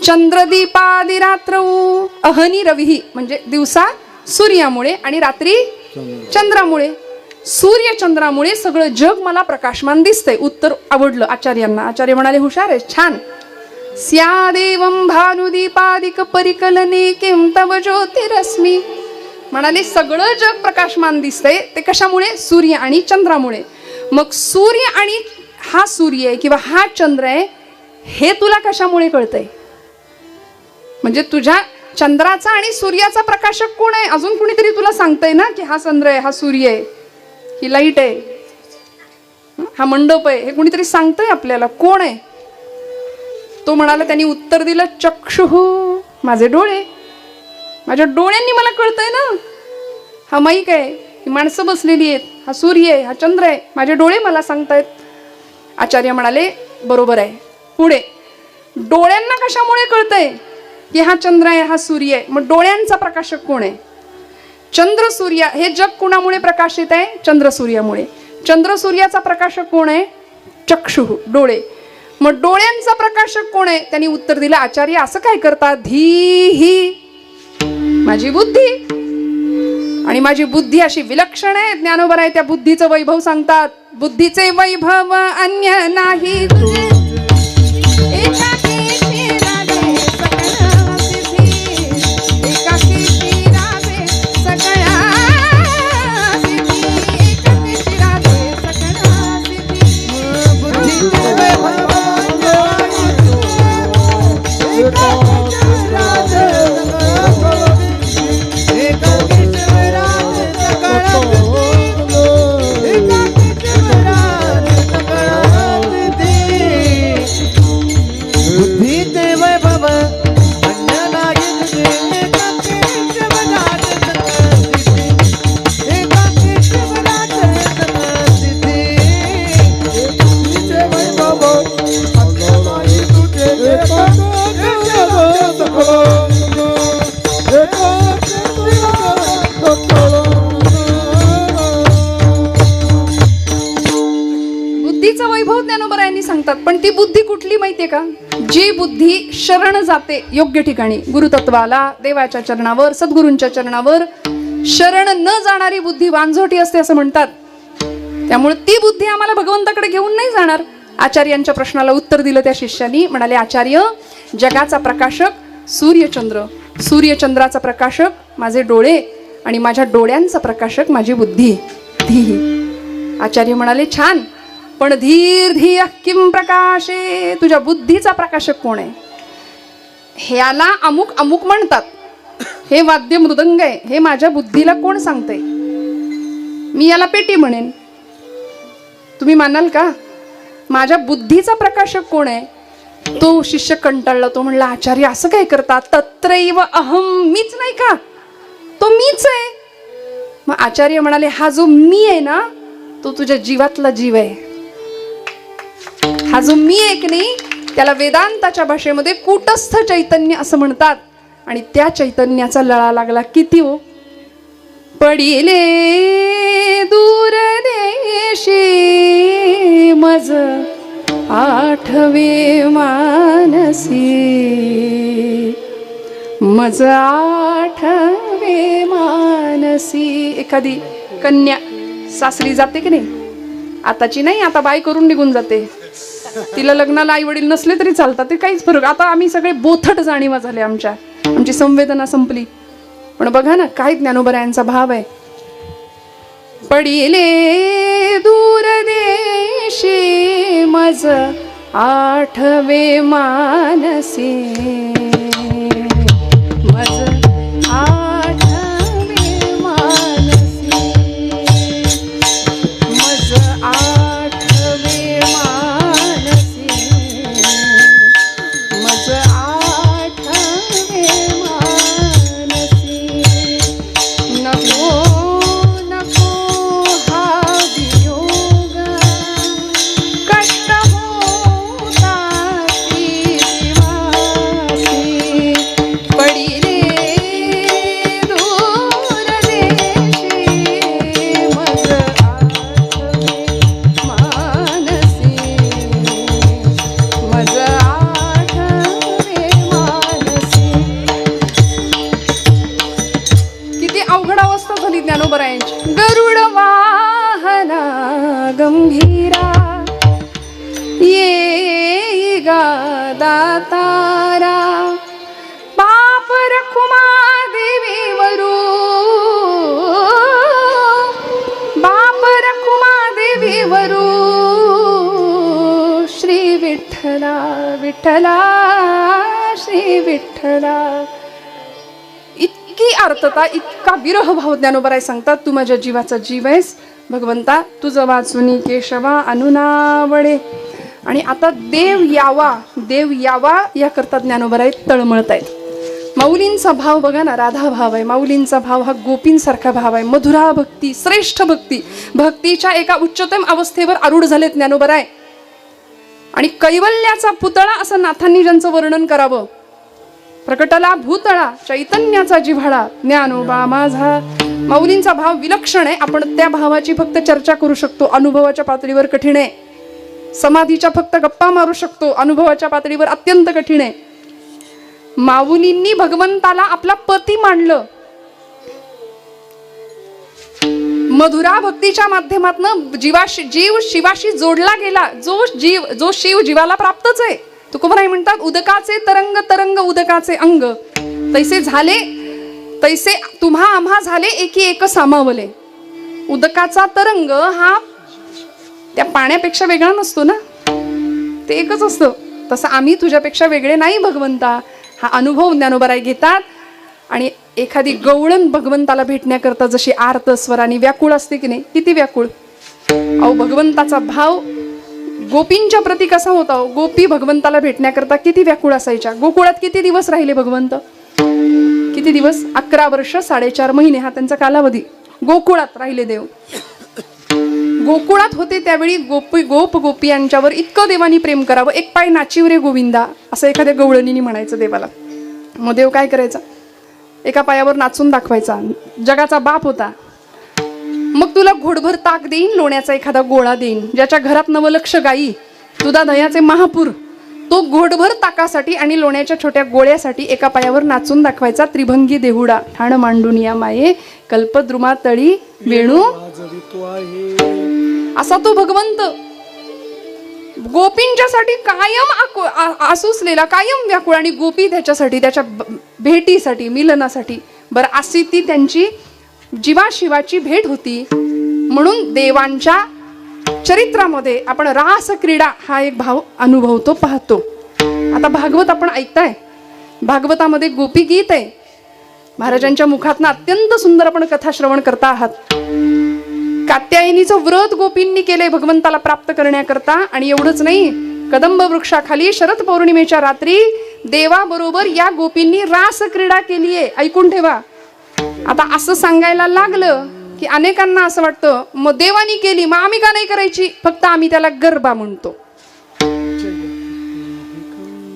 Speaker 1: चंद्रदीपादिरात्र अहनी रविही, म्हणजे दिवसा सूर्यामुळे आणि रात्री चंद्रामुळे. सूर्य चंद्रामुळे सगळं जग मला प्रकाशमान दिसतंय. उत्तर आवडलं आचार्यांना. आचार्य म्हणाले, हुशार आहे, छान. स्यादेवं भानुदीपादिक परिकलने किं तव ज्योतिरस्मि. म्हणाले सगळं जग प्रकाशमान दिसतंय, ते कशामुळे? सूर्य आणि चंद्रामुळे. मग सूर्य आणि हा सूर्य आहे किंवा हा चंद्र आहे, हे तुला कशामुळे कळतंय? म्हणजे तुझ्या चंद्राचा आणि सूर्याचा प्रकाशक कोण आहे? अजून कुणीतरी तुला सांगतंय ना की हा चंद्र आहे, हा सूर्य आहे, ही लाईट आहे, हा मंडप आहे, हे कुणीतरी सांगतंय आपल्याला. कोण आहे? तो म्हणाला, त्यांनी उत्तर दिलं, चक्षुः, माझे डोळे. माझ्या डोळ्यांनी मला कळतंय ना. हा माईक आहे, ही माणसं बसलेली आहेत, हा सूर्य आहे, हा चंद्र आहे, माझे डोळे मला सांगतायत. आचार्य म्हणाले, बरोबर आहे. पुढे, डोळ्यांना कशामुळे कळतंय की हा चंद्र आहे, हा सूर्य आहे? मग डोळ्यांचा प्रकाशक कोण आहे? चंद्र सूर्य. हे जग कुणामुळे प्रकाशित आहे? चंद्र सूर्यामुळे. चंद्र सूर्याचा प्रकाशक कोण आहे? चक्षुः, डोळे. मग डोळ्यांचा प्रकाशक कोण आहे? त्यांनी उत्तर दिलं, आचार्य असं काय करतात? धीही, माझी बुद्धी. आणि माझी बुद्धी अशी विलक्षण आहे. ज्ञानोबराय त्या बुद्धीचं वैभव सांगतात. बुद्धीचे वैभव अन्य नाही एकाकीची राधे सकळ सिद्धी, एकाकीची राधे सकळ सिद्धी, एकाकीची राधे सकळ सिद्धी. बुद्धीचे वैभव सांगतात. पण ती बुद्धी कुठली माहितीये का? जी बुद्धी शरण जाते योग्य ठिकाणी, गुरुतत्वाला, देवाच्या चरणावर, सद्गुरूंच्या चरणावर. शरण न जाणारी बुद्धी वांझोटी असते असं म्हणतात. त्यामुळे ती बुद्धी आम्हाला भगवंताकडे घेऊन नाही जाणार. आचार्यांच्या प्रश्नाला उत्तर दिलं त्या शिष्यानी. म्हणाले, आचार्य, जगाचा प्रकाशक सूर्यचंद्र, सूर्यचंद्राचा प्रकाशक माझे डोळे, आणि माझ्या डोळ्यांचा प्रकाशक माझी बुद्धी. धी. आचार्य म्हणाले, छान, पण धीर धिय किम प्रकाशे, तुझ्या बुद्धीचा प्रकाशक कोण आहे? ह्याला अमुक अमुक म्हणतात, हे वाद्य मृदंग आहे, हे माझ्या बुद्धीला कोण सांगतंय? मी याला पेटी म्हणेन, तुम्ही मानाल का? माझ्या बुद्धीचा प्रकाशक कोण आहे? तो शिष्य कंटाळला. तो म्हणला, आचार्य असं काय करतात? तत्रैव अहम, मीच नाही का? तो मीच आहे. मग आचार्य म्हणाले, हा जो मी आहे ना, तो तुझ्या जीवातला जीव आहे. हा जो मी आहे की नाही, त्याला वेदांताच्या भाषेमध्ये कूटस्थ चैतन्य असं म्हणतात. आणि त्या चैतन्याचा लळा लागला किती हो. पडिले दूर देशी मज आठवे मानसी, मज आठवे मानसी. एखादी कन्या सासरी जाते की नाही, आताची नाही, आता बाय करून निघून जाते, तिला लग्नाला आई वडील नसले तरी चालतात, ते काहीच फरक. आता आम्ही सगळे बोथट जाणीवा झाले, आमची संवेदना संपली. पण बघा ना काय ज्ञानोबरायांचा भाव आहे. पडिले दूर देशी मज आठवे मानसी, मज आठवे मानसी, मज आठवे मानसी, मज आठवे मानसी. नको नको हा वियोग, कष्ट होताती दिवासी. पडिले दूर देशी मज आठवे मानसी, मज आठवे मानसी. किती अवघड अवस्था झाली ज्ञानोबरायांची. गरुड वाहना गंभीरा, ये गा दातारा. पाप रखुमा देवीवरू, बाप रखुमा देवीवरू. श्री विठ्ठला विठ्ठला श्री विठ्ठला. इतकी आर्तता, इतका विरह भाव ज्ञानोबराय सांगतात. तू माझ्या जीवाचा जीव आहेस भगवंता, तुझं वाचुनी केशवा अनुनावडे. आणि आता देव यावा या करता ज्ञानोबराय तळमळतायत. माऊलींचा भाव बघा ना, राधा भाव आहे. माऊलींचा भाव हा गोपींसारखा भाव आहे. मधुरा भक्ती, श्रेष्ठ भक्ती, भक्तीच्या एका उच्चतम अवस्थेवर आरूढ झालेत ज्ञानोबराय. आणि कैवल्याचा पुतळा असं नाथांनी ज्यांचं वर्णन करावं. प्रकटला भूतळा चैतन्याचा जिव्हाळा, ज्ञानोबा माझा. माऊलींचा भाव विलक्षण आहे. आपण त्या भावाची फक्त चर्चा करू शकतो, अनुभवाच्या पातळीवर कठीण आहे. समाधीच्या फक्त गप्पा मारू शकतो, अनुभवाच्या पातळीवर अत्यंत कठीण आहे. माऊलींनी भगवंताला आपला पती मानलं. मधुरा भक्तीच्या माध्यमातून जीव शिवाशी जोडला गेला. जो शिव जीवाला प्राप्तच आहे. तुकोबराय म्हणतात, उदकाचे तरंग तरंग उदकाचे अंग, तैसे झाले तैसे तुम्हा आम्हा झाले एकी एक सामावले. उदकाचा तरंग हा त्या पाण्यापेक्षा वेगळा नसतो ना, ते एकच असतं. तसं आम्ही तुझ्यापेक्षा वेगळे नाही भगवंता. हा अनुभव ज्ञानोबराय घेतात. आणि एखादी गवळण भगवंताला भेटण्याकरता जशी आर्त स्वराने व्याकुळ असते की नाही, किती व्याकुळ. अहो भगवंताचा भाव गोपींच्या प्रती कसा होता. गोपी भगवंताला भेटण्याकरता किती व्याकुळ असायच्या. गोकुळात किती दिवस राहिले भगवंत, किती दिवस, 11 वर्ष 4.5 महिने हा त्यांचा कालावधी. गोकुळात राहिले देव. गोकुळात होते त्यावेळी गोपी यांच्यावर इतकं देवानी प्रेम करावं. एक पाय नाचिव रे गोविंदा असं एखाद्या गवळणीने म्हणायचं देवाला. मग देव काय करायचा, एका पायावर नाचून दाखवायचा. जगाचा बाप होता. मग तुला घोडभर ताक देईन, लोण्याचा एखादा गोळा देईन. ज्याच्या घरात 9 लक्ष गायी, तुझा दह्याचे महापूर, तो घोडभर ताकासाठी आणि लोण्याच्या छोट्या गोळ्यासाठी एका पायावर नाचून दाखवायचा. त्रिभंगी देहुडा ठाण मांडून या माये, कल्पद्रुमा तळी वेणू. असा तो भगवंत गोपींच्यासाठी कायम आसुसलेला, कायम व्याकुळ. आणि गोपी त्याच्यासाठी, त्याच्या भेटीसाठी, मिलनासाठी. बरं, अशी ती त्यांची जीवाशिवाची भेट होती. म्हणून देवांच्या चरित्रामध्ये आपण रास क्रीडा हा एक भाव अनुभवतो, पाहतो. आता भागवत आपण ऐकताय, भागवतामध्ये गोपी गीत आहे. महाराजांच्या मुखातनं अत्यंत सुंदर आपण कथा श्रवण करता आहात. कात्यायनीचं व्रत गोपींनी केलंय भगवंताला प्राप्त करण्याकरता. आणि एवढंच नाही, कदंब वृक्षाखाली शरद पौर्णिमेच्या रात्री देवाबरोबर या गोपींनी रास क्रीडा केलीये. ऐकून ठेवा. आता असं सांगायला लागलं की अनेकांना असं वाटतं, मग देवानी केली मग आम्ही का नाही करायची, फक्त आम्ही त्याला गरबा म्हणतो.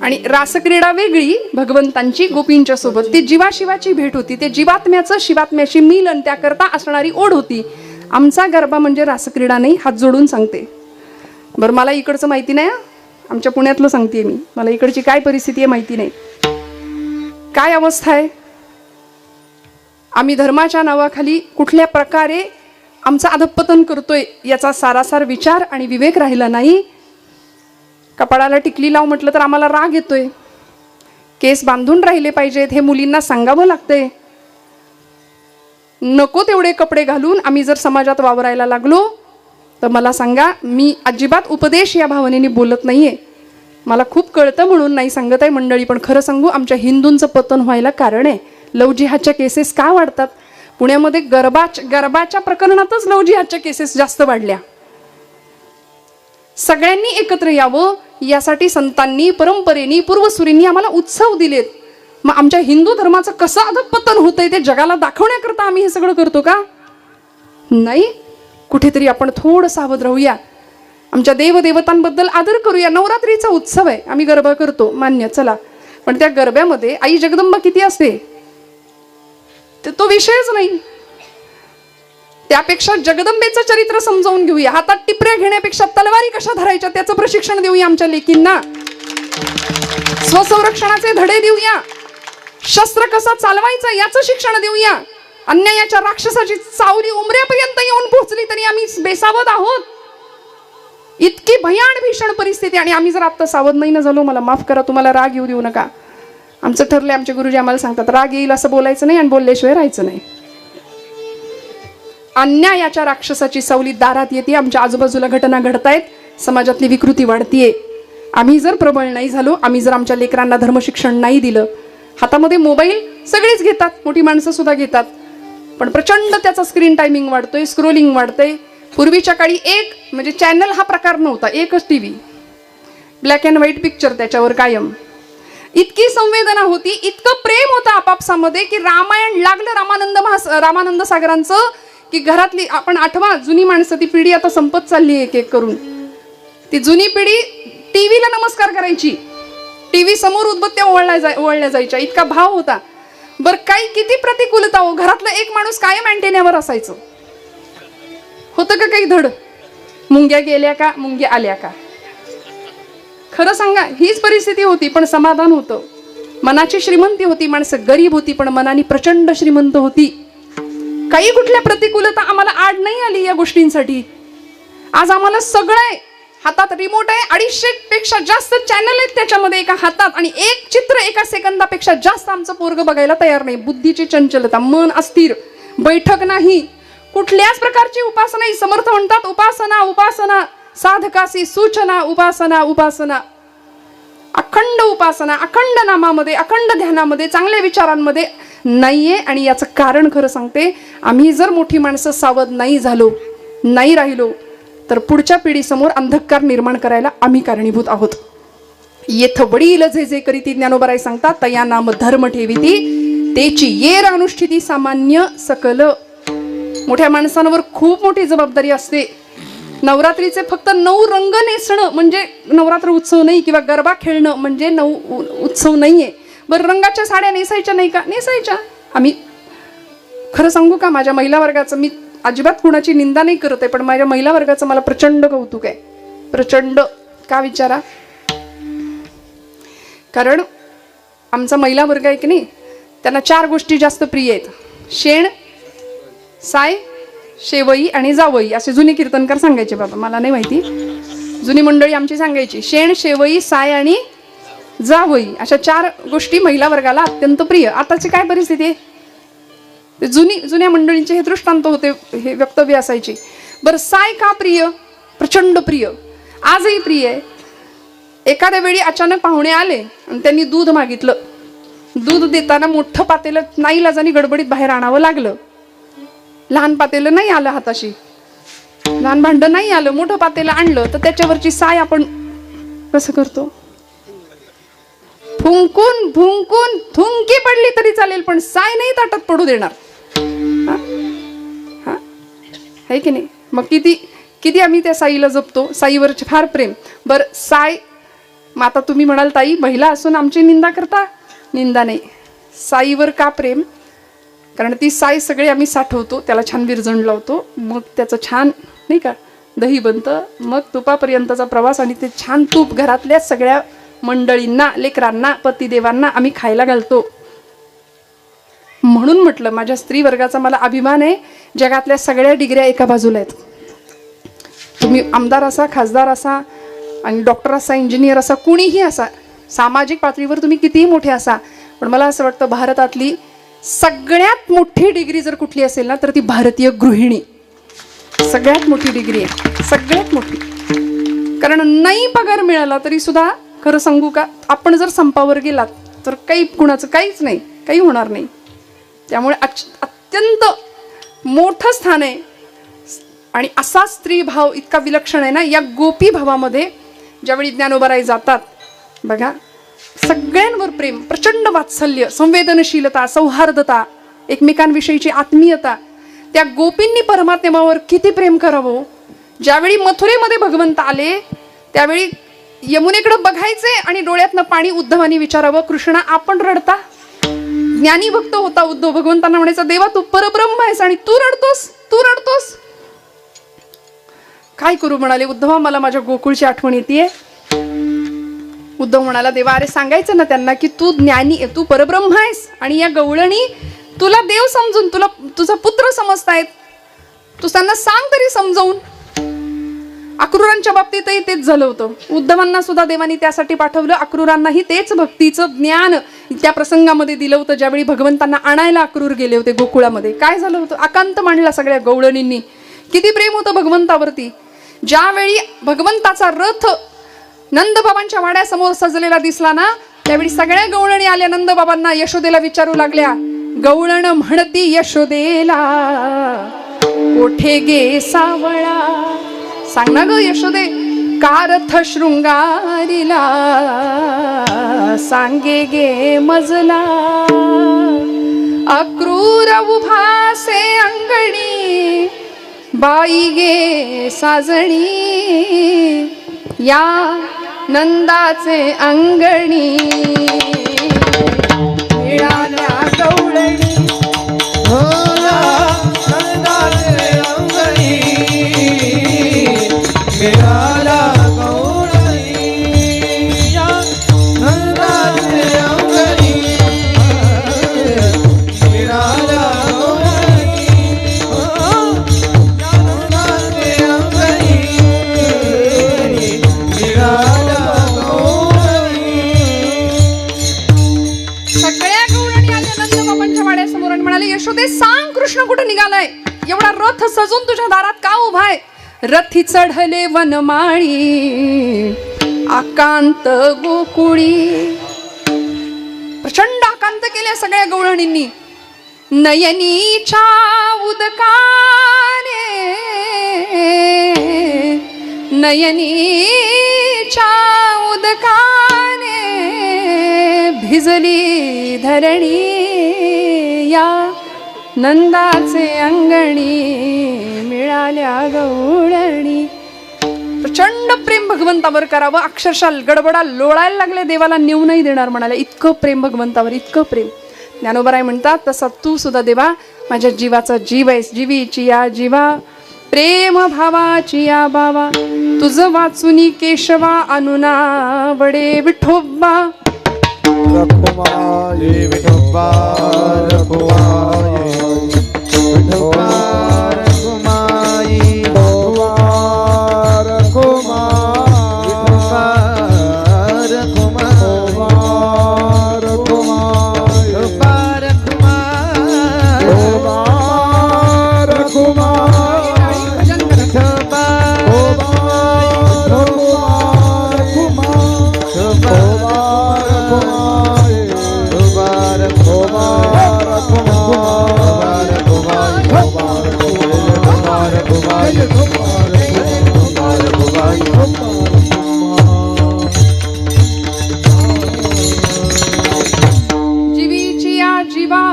Speaker 1: आणि रासक्रीडा वेगळी भगवंतांची गोपींच्या सोबत, ती जीवाशिवाची भेट होती, ते जीवात्म्याचं शिवात्म्याशी मिलन त्याकरता असणारी ओढ होती. आमचा गरबा म्हणजे रासक्रीडा नाही, हात जोडून सांगते. बरं, मला इकडचं माहिती नाही, आमच्या पुण्यातलं सांगते मी, मला इकडची काय परिस्थिती आहे माहिती नाही, काय अवस्था आहे. आम्ही धर्माच्या नावाखाली कुठल्या प्रकारे आमचं अधःपतन करतोय याचा सारासार विचार आणि विवेक राहिला नाही. कपाळाला टिकली लाव म्हटलं तर आम्हाला राग येतोय. केस बांधून राहिले पाहिजेत हे मुलींना सांगावं लागतंय. नको तेवढे कपडे घालून आम्ही जर समाजात वावरायला लागलो तर मला सांगा, मी अजिबात उपदेश या भावनेने बोलत नाहीये, मला खूप कळतं म्हणून नाही सांगत आहे मंडळी. पण खरं सांगू, आमच्या हिंदूंचं पतन व्हायला कारण आहे. लव जिहादच्या केसेस का वाढतात? पुण्यामध्ये गरबाच्या प्रकरणातच लव जिहादच्या केसेस जास्त वाढल्या. सगळ्यांनी एकत्र यावं यासाठी संतांनी, परंपरेनी, पूर्वसुरींनी आम्हाला उत्सव दिलेत. मग आमच्या हिंदू धर्माचं कसं अधःपतन होतंय ते जगाला दाखवण्याकरता आम्ही हे सगळं करतो का? नाही. कुठेतरी आपण थोडं सावध राहूया. आमच्या देवदेवतांबद्दल आदर करूया. नवरात्रीचा उत्सव आहे, आम्ही गरबा करतो, मान्य, चला. पण त्या गरब्यामध्ये आई जगदंबा किती असते तो विषयच नाही. त्यापेक्षा जगदंबेचं चरित्र समजावून घेऊया. हातात टिपऱ्या घेण्यापेक्षा तलवारी कशा धरायच्या त्याचं प्रशिक्षण देऊया आमच्या लेकींना. स्वसंरक्षणाचे धडे देऊया. शस्त्र कसं चालवायचं याचं शिक्षण देऊया. अन्यायाच्या राक्षसाची चावली उमऱ्यापर्यंत येऊन पोहोचली तरी आम्ही बेसावध आहोत. इतकी भयान भीषण परिस्थिती, आणि आम्ही जर आता सावध नाही ना झालो, मला माफ करा, तुम्हाला राग येऊ देऊ नका. आमचं ठरलंय, आमचे गुरुजी आम्हाला सांगतात, राग येईल असं बोलायचं नाही आणि बोलल्याशिवाय राहायचं नाही. अन्यायाच्या राक्षसाची सावली दारात येते. आमच्या आजूबाजूला घटना घडतायत, समाजातली विकृती वाढतीये. आम्ही जर प्रबळ नाही झालो, आम्ही जर आमच्या लेकरांना धर्मशिक्षण नाही दिलं, हातामध्ये मोबाईल सगळेच घेतात, मोठी माणसं सुद्धा घेतात, पण प्रचंड त्याचा स्क्रीन टायमिंग वाढतोय, स्क्रोलिंग वाढतंय. पूर्वीच्या काळी एक म्हणजे चॅनल हा प्रकार नव्हता, एकच TV, black and white picture त्याच्यावर कायम. इतकी संवेदना होती, इतकं प्रेम होतं आपापसामध्ये की रामायण लागलं रामानंद सागरांचं की घरातली, आपण आठवा, जुनी माणसं, ती पिढी आता संपत चालली एक एक करून. ती जुनी पिढी टीव्हीला नमस्कार करायची, टीव्ही समोर उदबत्त्या ओवाळल्या जायच्या, इतका भाव होता. बरं, काही किती प्रतिकूलता हो, घरातलं एक माणूस कायम अँटेन्यावर असायचं. होतं का काही धड? मुंग्या गेल्या का, मुंग्या आल्या का? खरं सांगा, हीच परिस्थिती होती, पण समाधान होतं. मनाची श्रीमंती होती, माणसं गरीब होती पण मनाने प्रचंड श्रीमंत होती. काही कुठल्या प्रतिकूलता आम्हाला आड नाही आली या गोष्टींसाठी. आज आम्हाला सगळं आहे, हातात रिमोट आहे, 250 पेक्षा जास्त चॅनल आहेत त्याच्यामध्ये एका हातात, आणि एक चित्र एका सेकंदापेक्षा जास्त आमचं पोरग बघायला तयार नाही. बुद्धीची चंचलता, मन अस्थिर, बैठक नाही, कुठल्याच प्रकारची उपासना नाही. समर्थ म्हणतात, उपासना उपासना, साधकासी सूचना, उपासना उपासना, अखंड उपासना, अखंड नामामध्ये, अखंड ध्यानामध्ये, चांगल्या विचारांमध्ये नाहीये. आणि याचं कारण खरं सांगते, आम्ही जर मोठी माणसं सावध नाही झालो, नाही राहिलो, तर पुढच्या पिढीसमोर अंधकार निर्माण करायला आम्ही कारणीभूत आहोत. येथ वडील जे जे करीती ज्ञानोबराय सांगतात, तया नाम धर्म ठेविती, तेची येर अनुष्ठिती सामान्य सकल. मोठ्या माणसांवर खूप मोठी जबाबदारी असते. नवरात्रीचे फक्त 9 रंग नेसणं म्हणजे नवरात्र उत्सव नाही, किंवा गरबा खेळणं म्हणजे उत्सव नाहीये. बरं, रंगाच्या साड्या नेसायच्या नाही का? नेसायच्या. आम्ही खरं सांगू का, माझ्या महिला वर्गाचं, मी अजिबात कुणाची निंदा नाही करत आहे, पण माझ्या महिला वर्गाचं मला प्रचंड कौतुक आहे, प्रचंड. का विचारा? कारण आमचा महिला वर्ग आहे की नाही, त्यांना 4 गोष्टी जास्त प्रिय आहेत: शेण, साय, शेवई आणि जावई. असे जुने कीर्तनकार सांगायचे. बाबा, मला नाही माहिती, जुनी मंडळी आमची सांगायची, शेण, शेवई, साय आणि जावई, अशा 4 गोष्टी महिला वर्गाला अत्यंत प्रिय. आताची काय परिस्थिती आहे? जुन्या मंडळींचे हे दृष्टांत होते, हे वक्तव्य असायची. बरं, साय का प्रिय? प्रचंड प्रिय, आजही प्रिय आहे. एखाद्या वेळी अचानक पाहुणे आले आणि त्यांनी दूध मागितलं. दूध देताना मोठं पातेलं नाईलाजाने गडबडीत बाहेर आणावं लागलं. लहान पातेलं नाही आलं हाताशी, लहान भांड नाही आलं, मोठं पातेलं आणलं, तर त्याच्यावरची साय आपण कसं करतो? फुंकून फुंकून थुंकी पडली तरी चालेल, पण साय नाही ताटात पडू देणार. है की नाही? मग किती किती आम्ही त्या साईला जपतो, साईवरचे फार प्रेम. बरं, साय मग आता तुम्ही म्हणाल ताई महिला असून आमची निंदा करता. निंदा नाही, साईवर का प्रेम? कारण ती साई सगळे आम्ही साठवतो, त्याला छान विरजण लावतो, मग त्याचं छान नाही का दही बनतं, मग तुपापर्यंतचा प्रवास, आणि ते छान तूप घरातल्या सगळ्या मंडळींना, लेकरांना, पतिदेवांना आम्ही खायला घालतो. म्हणून म्हटलं माझ्या स्त्री वर्गाचा मला अभिमान आहे. जगातल्या सगळ्या डिग्र्या एका बाजूला आहेत. तुम्ही आमदार असा, खासदार असा, आणि डॉक्टर असा, इंजिनियर असा, कुणीही असा, सामाजिक पातळीवर तुम्ही कितीही मोठे असा, पण मला असं वाटतं भारतातली सगळ्यात मोठी डिग्री जर कुठली असेल ना तर ती भारतीय गृहिणी सगळ्यात मोठी डिग्री आहे, सगळ्यात मोठी. कारण नाही पगार मिळाला तरी सुद्धा खरं सांगू का, आपण जर संपावर गेलात तर काही कुणाचं काहीच नाही, काही होणार नाही. त्यामुळे अत्यंत मोठं स्थान आहे. आणि असा स्त्री भाव इतका विलक्षण आहे ना, या गोपी भावामध्ये ज्यावेळी ज्ञानोबाराई जातात बघा, सगळ्यांवर प्रेम, प्रचंड वात्सल्य, संवेदनशीलता, सौहार्दता, एकमेकांविषयीची आत्मीयता. त्या गोपींनी परमात्म्यावर किती प्रेम करावं. ज्यावेळी मथुरेमध्ये भगवंत आले त्यावेळी यमुनेकडे बघायचे आणि डोळ्यातनं पाणी उद्धवानी विचारावं, कृष्णा आपण रडता? ज्ञानी भक्त होता उद्धव, भगवंतांना म्हणायचा देवा तू परब्रह्म आहेस आणि तू रडतोस, तू रडतोस. काय करू म्हणाले उद्धवा, मला माझ्या गोकुळची आठवण येते. उद्धव म्हणाला देवा अरे सांगायचं ना त्यांना की तू ज्ञानी, तू परब्रह्म आहेस आणि या गवळणी तुला देव समजून तुला तुझा पुत्र समजतायत, तू त्यांना सांग तरी समजावून. अक्रूरांच्या बाबतीतही तेच झालं होतं. उद्धवांना सुद्धा देवानी त्यासाठी पाठवलं, अक्रूरांनाही तेच भक्तीचं ज्ञान त्या प्रसंगामध्ये दिलं होतं. ज्यावेळी भगवंतांना आणायला अक्रूर गेले होते गोकुळामध्ये, काय झालं होतं, आकांत मांडला सगळ्या गवळणींनी. किती प्रेम होतं भगवंतावरती. ज्यावेळी भगवंताचा रथ नंदबाबांच्या वाड्यासमोर सजलेला दिसला ना, त्यावेळी सगळ्या गवळणी आल्या नंदबाबांना, यशोदेला विचारू लागल्या. गवळण म्हणती यशोदेला कोठे गे सावळा, सांग ना ग यशोदे का रथ शृंगारीला, सांगे गे मजला. अक्रूर उभासे अंगणी, बाई गे साजणी, या नंदाचे अंगणी मिळाल्या गवळणी.
Speaker 2: नंदाचे अंगणी मिळाला गवळणी, या नंदाचे अंगणी मिळाला गवळणी, या नंदाचे अंगणी मिळाला गवळणी.
Speaker 1: सगळ्या गवळणी आल्या नंदबाबांच्या वाड्यासमोर आणि म्हणाले यशोदे सांग कृष्ण कुठे निघालाय, एवढा रथ सजून तुझ्या दारात का उभाय. रथी चढले वनमाळी आकांत गोकुळी. प्रचंड आकांत केल्या सगळ्या गवळणींनी. नयनीच्या उदकाने, नयनीच्या उदकाने भिजली धरणी, या नंदाचे अंगणी मिळाल्या गवळणी. प्रचंड प्रेम भगवंतावर करावं, अक्षरशः गडबडा लोळायला लागले, देवाला नेऊ नाही देणार म्हणाले, इतकं प्रेम भगवंतावर, इतकं प्रेम. ज्ञानोबाराय म्हणतात तसा तू सुद्धा देवा माझ्या जीवाचा जीव आहेस, जीवीची या जीवा प्रेम भावाची या बावा. तुझं वाचुनी केशवा अनुना वडे विठोबा.
Speaker 2: रखुमाये विठोबा रखुमाये, विठोबा रखुमाये, विठोबा रखुमाये, विठोबा रखुमाये, विठोबा रखुमाये, विठोबा रखुमाये, विठोबा
Speaker 1: जीवीची या जीवा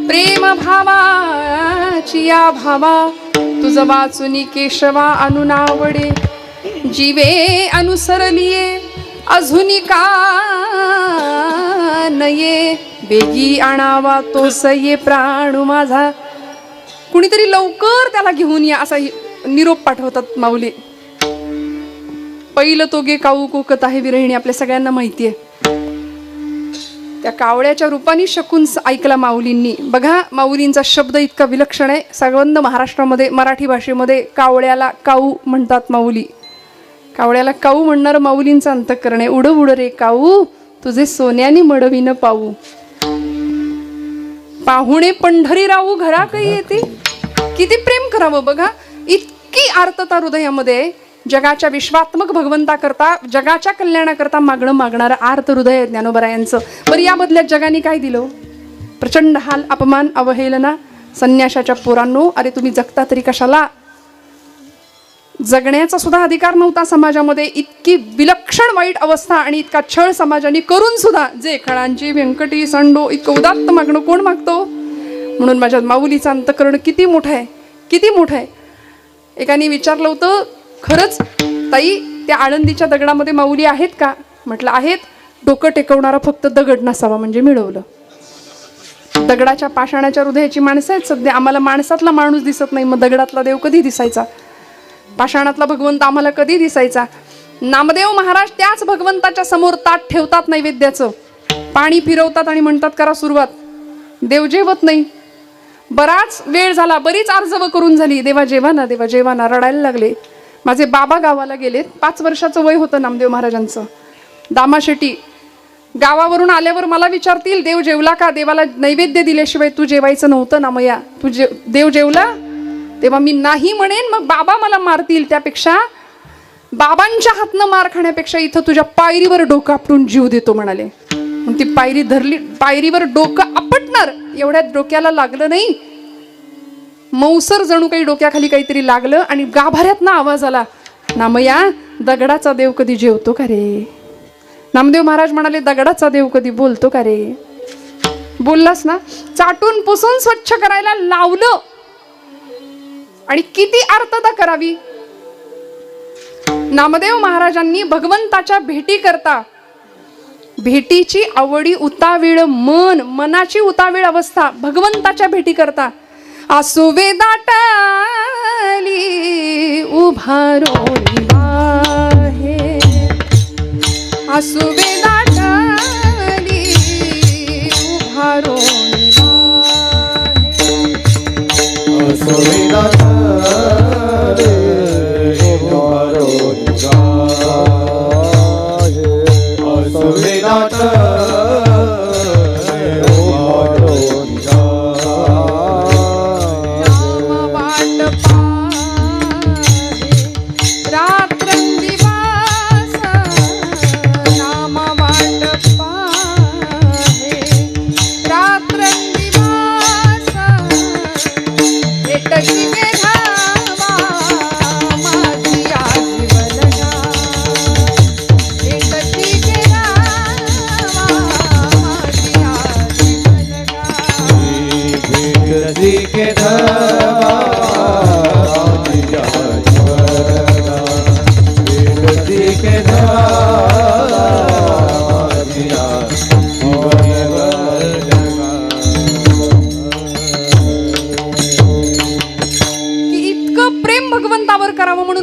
Speaker 1: प्रेम भावाची या भावा. तुझं वाचुनी केशवा अनुनावडे, जीवे अनुसरलिये अजूनी का नये बेगी आणावा तो सये प्राण माझा. कुणीतरी लवकर त्याला घेऊन या असा निरोप पाठवतात माऊली. पहिलं तो गे काऊ कोकत आहे विरहिणी आपल्या सगळ्यांना माहिती आहे. त्या कावळ्याच्या रूपाने शकून ऐकला माऊलींनी. बघा माऊलींचा शब्द इतका विलक्षण आहे. संबंध महाराष्ट्रामध्ये मराठी भाषेमध्ये कावळ्याला काऊ म्हणतात माऊली. कावळ्याला काऊ म्हणणार माऊलींचं अंतःकरण आहे. उड उड रे काऊ तुझे सोन्याने मडविन पाऊ. पाहुणे पंढरी राहू घरा काही येते. किती प्रेम करावं बघा. इतकी आर्तता हृदयामध्ये. जगाच्या विश्वात्मक भगवंताकरता जगाच्या कल्याणाकरता मागणारं आर्त हृदय आहे ज्ञानोबरायांचं. बरं या बदल्यात जगाने काय दिलं? प्रचंड हाल अपमान अवहेलना. संन्याशाच्या पोरांनो अरे तुम्ही जगता तरी कशाला? जगण्याचा सुद्धा अधिकार नव्हता समाजामध्ये. इतकी विलक्षण वाईट अवस्था आणि इतका छळ समाजाने करून सुद्धा जे खळांची व्यंकटी संडो इतकं उदात्त मागणं कोण मागतो? म्हणून माझ्या माऊलीचं अंतःकरण किती मोठं आहे, किती मोठं आहे. एकाने विचारलं होतं खरंच ताई त्या आळंदीच्या दगडामध्ये माऊली आहेत का? म्हटलं आहेत. डोकं टेकवणारा फक्त दगड नसावा म्हणजे मिळवलं. दगडाच्या पाषाणाच्या हृदयाची माणसं आहेत सध्या. आम्हाला माणसातला माणूस दिसत नाही, मग दगडातला देव कधी दिसायचा? पाषाणातला भगवंत आम्हाला कधी दिसायचा? नामदेव महाराज त्याच भगवंताच्या समोर ताट ठेवतात नैवेद्याचं, पाणी फिरवतात आणि म्हणतात करा सुरुवात. देव जेवत नाही. बराच वेळ झाला, बरीच अर्जव करून झाली. देवा जेवा ना, देवा जेवा ना. रडायला लागले. माझे बाबा गावाला गेलेत. 5 वर्षाचं वय होतं नामदेव महाराजांचं. दामाशेटी गावावरून आल्यावर मला विचारतील देव जेवला का? देवाला नैवेद्य दिल्याशिवाय तू जेवायचं नव्हतं ना मया. तू देव जेवला? तेव्हा मी नाही म्हणेन, मग बाबा मला मारतील. त्यापेक्षा बाबांच्या हातनं मार खाण्यापेक्षा इथं तुझ्या पायरीवर डोकं आपटून जीव देतो म्हणाले. ती पायरी धरली. पायरीवर डोकं आपटणार एवढ्यात डोक्याला लागलं नाही. मौसर जणू काही डोक्याखाली काहीतरी लागलं आणि गाभाऱ्यातनं आवाज आला, नामया दगडाचा देव कधी जेवतो का रे? नामदेव महाराज म्हणाले दगडाचा देव कधी बोलतो का रे? बोललास ना. चाटून पुसून स्वच्छ करायला लावलं. आणि किती आर्तता करावी. नामदेव महाराजांनी भगवंताच्या भेटी करता भेटीची आवडी उतावीळ मन, मनाची उतावीळ अवस्था भगवंताच्या भेटी करता आसुवे दाटली उभारोनी बाहेर. आसुवे दाटली उभारोनी बाहेर.
Speaker 2: आसुवे दाटली उभारोनी बाहेर. आसुवे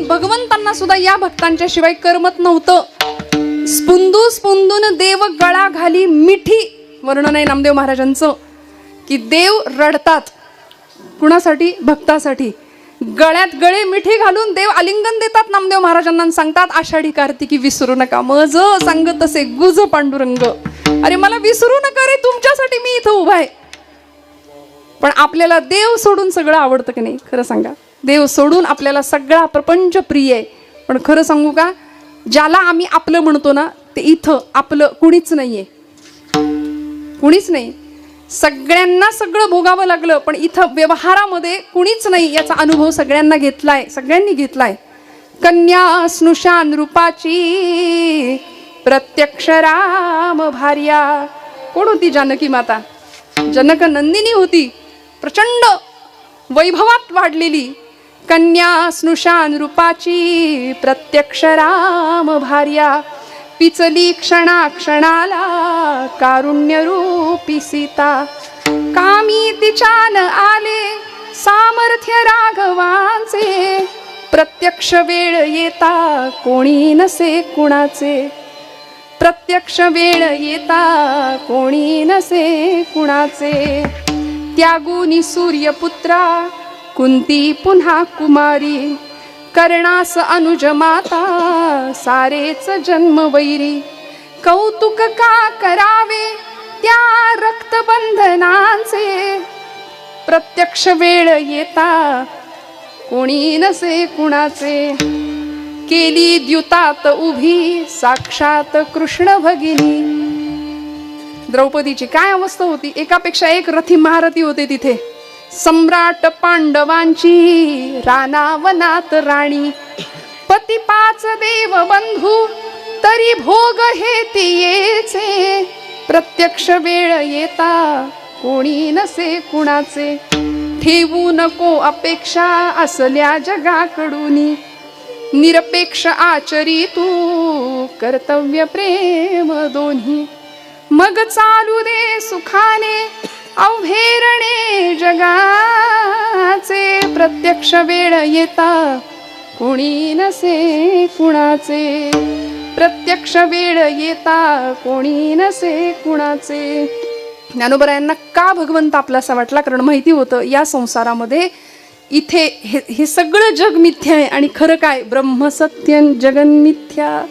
Speaker 1: भगवंतांना सुद्धा या भक्तांच्या शिवाय करमत नव्हतं. स्पुंदू स्पुंदून देव गळा घाली मिठी. वर्णन आहे नामदेव महाराजांचं की देव रडतात. कुणासाठी? भक्तासाठी. गळ्यात गळे मिठी घालून देव आलिंगन देतात नामदेव महाराजांना. सांगतात आषाढी कार्तिकी विसरू नका मज सांगत असे गुज पांडुरंग. अरे मला विसरू नका रे, तुमच्यासाठी मी इथं उभा आहे. पण आपल्याला देव सोडून सगळं आवडतं की नाही? खरं सांगा. देव सोडून आपल्याला सगळा प्रपंच प्रिय आहे. पण खरं सांगू का, ज्याला आम्ही आपलं म्हणतो ना ते इथं आपलं कुणीच नाहीये. कुणीच नाही. सगळ्यांना सगळं भोगावं लागलं पण इथं व्यवहारामध्ये कुणीच नाही याचा अनुभव सगळ्यांना घेतलाय. सगळ्यांनी घेतलाय. कन्या स्नुषान रूपाची प्रत्यक्ष राम भार्या. कोण होती? जानकी माता. जनक नंदिनी होती. प्रचंड वैभवात वाढलेली. कन्या स्नुषान रूपाची प्रत्यक्ष राम भार्या. पिचली क्षणाक्षणाला कारुण्यरूपी सीता, कामी तिच्यान आले सामर्थ्य राघवांचे, प्रत्यक्ष वेळ येता कोणी नसे कुणाचे, प्रत्यक्ष वेळ येता कोणी नसे कुणाचे. त्यागुनी सूर्यपुत्रा कुंती पुन्हा कुमारी, कर्णास अनुज माता सारेच जन्मवैरी, कौतुक का करावे त्या रक्तबंधनांचे, प्रत्यक्ष वेळ येता कोणी नसे कुणाचे. केली द्युतात उभी साक्षात कृष्ण भगिनी. द्रौपदीची काय अवस्था होती, एकापेक्षा एक रथी महारथी होते तिथे. सम्राट पांडवांची रानावनात राणी, पती 5 देव बंधू तरी भोग हे तियेचे, प्रत्यक्ष वेळ येता कोणी नसे कुणाचे. ठेवू नको अपेक्षा असल्या जगाकडूनी, निरपेक्ष आचरी तू कर्तव्य प्रेम दोन्ही. मग चालू दे सुखाने अवघेरणे जगाचे, प्रत्यक्ष वेळ येता कोणी नसे कुणाचे, प्रत्यक्ष वेळ येता कोणी नसे कुणाचे. ज्ञानोबरायांना का भगवंत आपलासा वाटला, कारण माहिती होतं या संसारामध्ये इथे हे सगळं जग मिथ्या आहे आणि खरं काय ब्रह्मसत्यं जगन मिथ्या,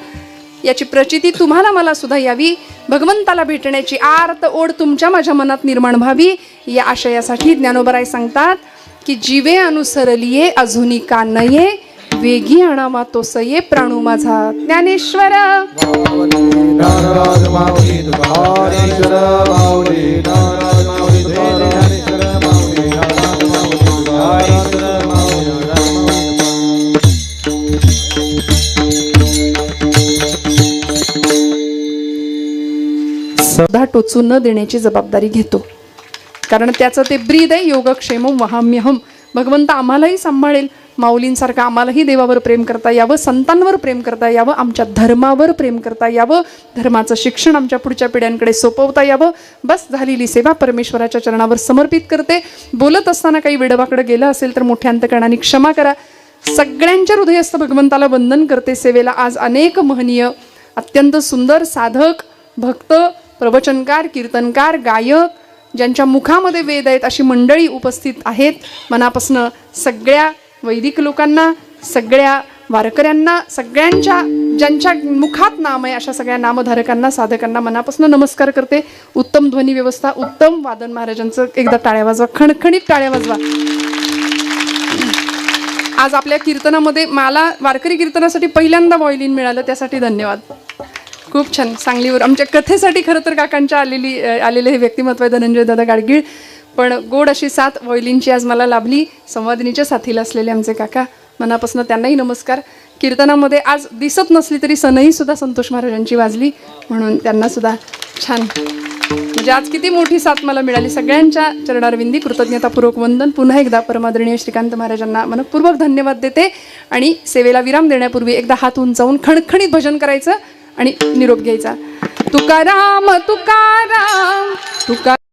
Speaker 1: याची प्रचिती तुम्हाला मला सुद्धा यावी, भगवंताला भेटण्याची आर्त ओढ तुमच्या माझ्या मनात निर्माण व्हावी, या आशयासाठी ज्ञानोबराय सांगतात की जीवे अनुसरलिये अजूनी का नये, वेगी आणावा तो सये प्राणू माझा. ज्ञानेश्वर
Speaker 2: नाराज माऊली तुकारेश्वर माऊली, नाराज माऊली तुकारेश्वर माऊली, नाराज माऊली तुकारेश्वर माऊली,
Speaker 1: सदा टोचून न देण्याची जबाबदारी घेतो, कारण त्याचं ते ब्रीद आहे योगक्षेमं वहाम्यहम. भगवंत आम्हालाही सांभाळेल, माऊलींसारखं आम्हालाही देवावर प्रेम करता यावं, संतांवर प्रेम करता यावं, आमच्या धर्मावर प्रेम करता यावं, धर्माचं शिक्षण आमच्या पुढच्या पिढ्यांकडे सोपवता यावं. बस झालेली सेवा परमेश्वराच्या चरणावर समर्पित करते. बोलत असताना काही वेडवाकडं गेलं असेल तर मोठ्या अंतकरणाने क्षमा करा. सगळ्यांच्या हृदयस्थ भगवंताला वंदन करते. सेवेला आज अनेक महनीय अत्यंत सुंदर साधक, भक्त, प्रवचनकार, कीर्तनकार, गायक, ज्यांच्या मुखामध्ये वेद आहेत अशी मंडळी उपस्थित आहेत. मनापासनं सगळ्या वैदिक लोकांना, सगळ्या वारकऱ्यांना, सगळ्यांच्या ज्यांच्या मुखात नाम आहे अशा सगळ्या नामधारकांना, साधकांना मनापासून नमस्कार करते. उत्तम ध्वनी व्यवस्था, उत्तम वादन, महाराजांचं एकदा टाळ्या वाजवा, खणखणीत टाळ्या वाजवा. आज आपल्या कीर्तनामध्ये मला वारकरी कीर्तनासाठी पहिल्यांदा व्हायोलिन मिळालं, त्यासाठी धन्यवाद. खूप छान. सांगलीवर आमच्या कथेसाठी खरं तर काकांच्या आलेले हे व्यक्तिमत्व आहे धनंजय दादा गाडगीळ, पण गोड अशी साथ व्हायोलिनची आज मला लाभली. संवादिनीच्या साथीला असलेले आमचे काका, मनापासून त्यांनाही नमस्कार. कीर्तनामध्ये आज दिसत नसली तरी सनई सुद्धा संतोष महाराजांची वाजली, म्हणून त्यांना सुद्धा छान, म्हणजे आज किती मोठी साथ मला मिळाली. सगळ्यांच्या चरणारविंदी कृतज्ञतापूर्वक वंदन. पुन्हा एकदा परमादरणीय श्रीकांत महाराजांना मनपूर्वक धन्यवाद देते. आणि सेवेला विराम देण्यापूर्वी एकदा हात उंचावून खणखणीत भजन करायचं आणि निरोप घ्यायचा. तुकाराम तुकाराम तुका